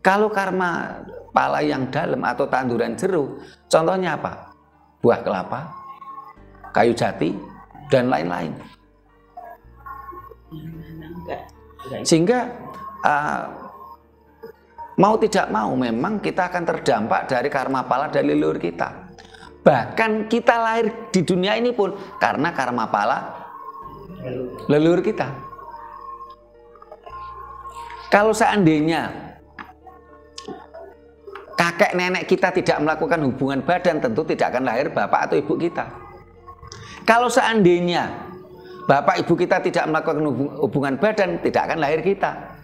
kalau karma pala yang dalam atau tanduran jeruk, contohnya apa? Buah kelapa, kayu jati, dan lain-lain. Sehingga mau tidak mau memang kita akan terdampak dari karma pala dari leluhur kita. Bahkan kita lahir di dunia ini pun karena karma pala leluhur kita. Kalau seandainya kakek nenek kita tidak melakukan hubungan badan, tentu tidak akan lahir bapak atau ibu kita. Kalau seandainya bapak ibu kita tidak melakukan hubungan badan, tidak akan lahir kita.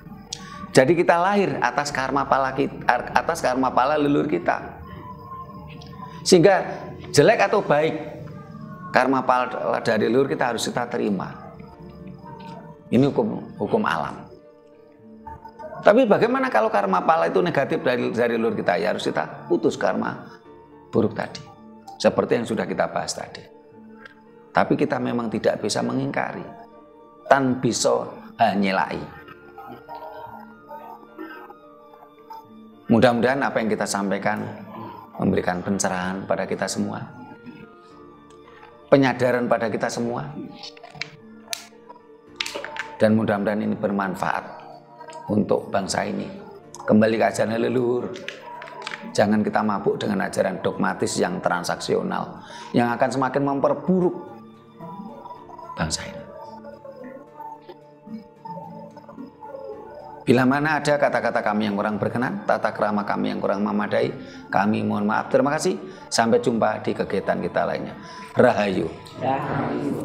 Jadi kita lahir atas karma pala leluhur kita. Sehingga jelek atau baik, karma pala dari leluhur kita harus kita terima. Ini hukum alam. Tapi bagaimana kalau karma pala itu negatif dari leluhur kita? Ya harus kita putus karma buruk tadi. Seperti yang sudah kita bahas tadi. Tapi kita memang tidak bisa mengingkari. Tan bisa nyelai. Mudah-mudahan apa yang kita sampaikan memberikan pencerahan pada kita semua, penyadaran pada kita semua, dan mudah-mudahan ini bermanfaat untuk bangsa ini. Kembali ke ajaran leluhur. Jangan kita mabuk dengan ajaran dogmatis yang transaksional, yang akan semakin memperburuk bangsa ini. Bila mana ada kata-kata kami yang kurang berkenan, tata krama kami yang kurang memadai, kami mohon maaf. Terima kasih. Sampai jumpa di kegiatan kita lainnya. Rahayu. Rahayu.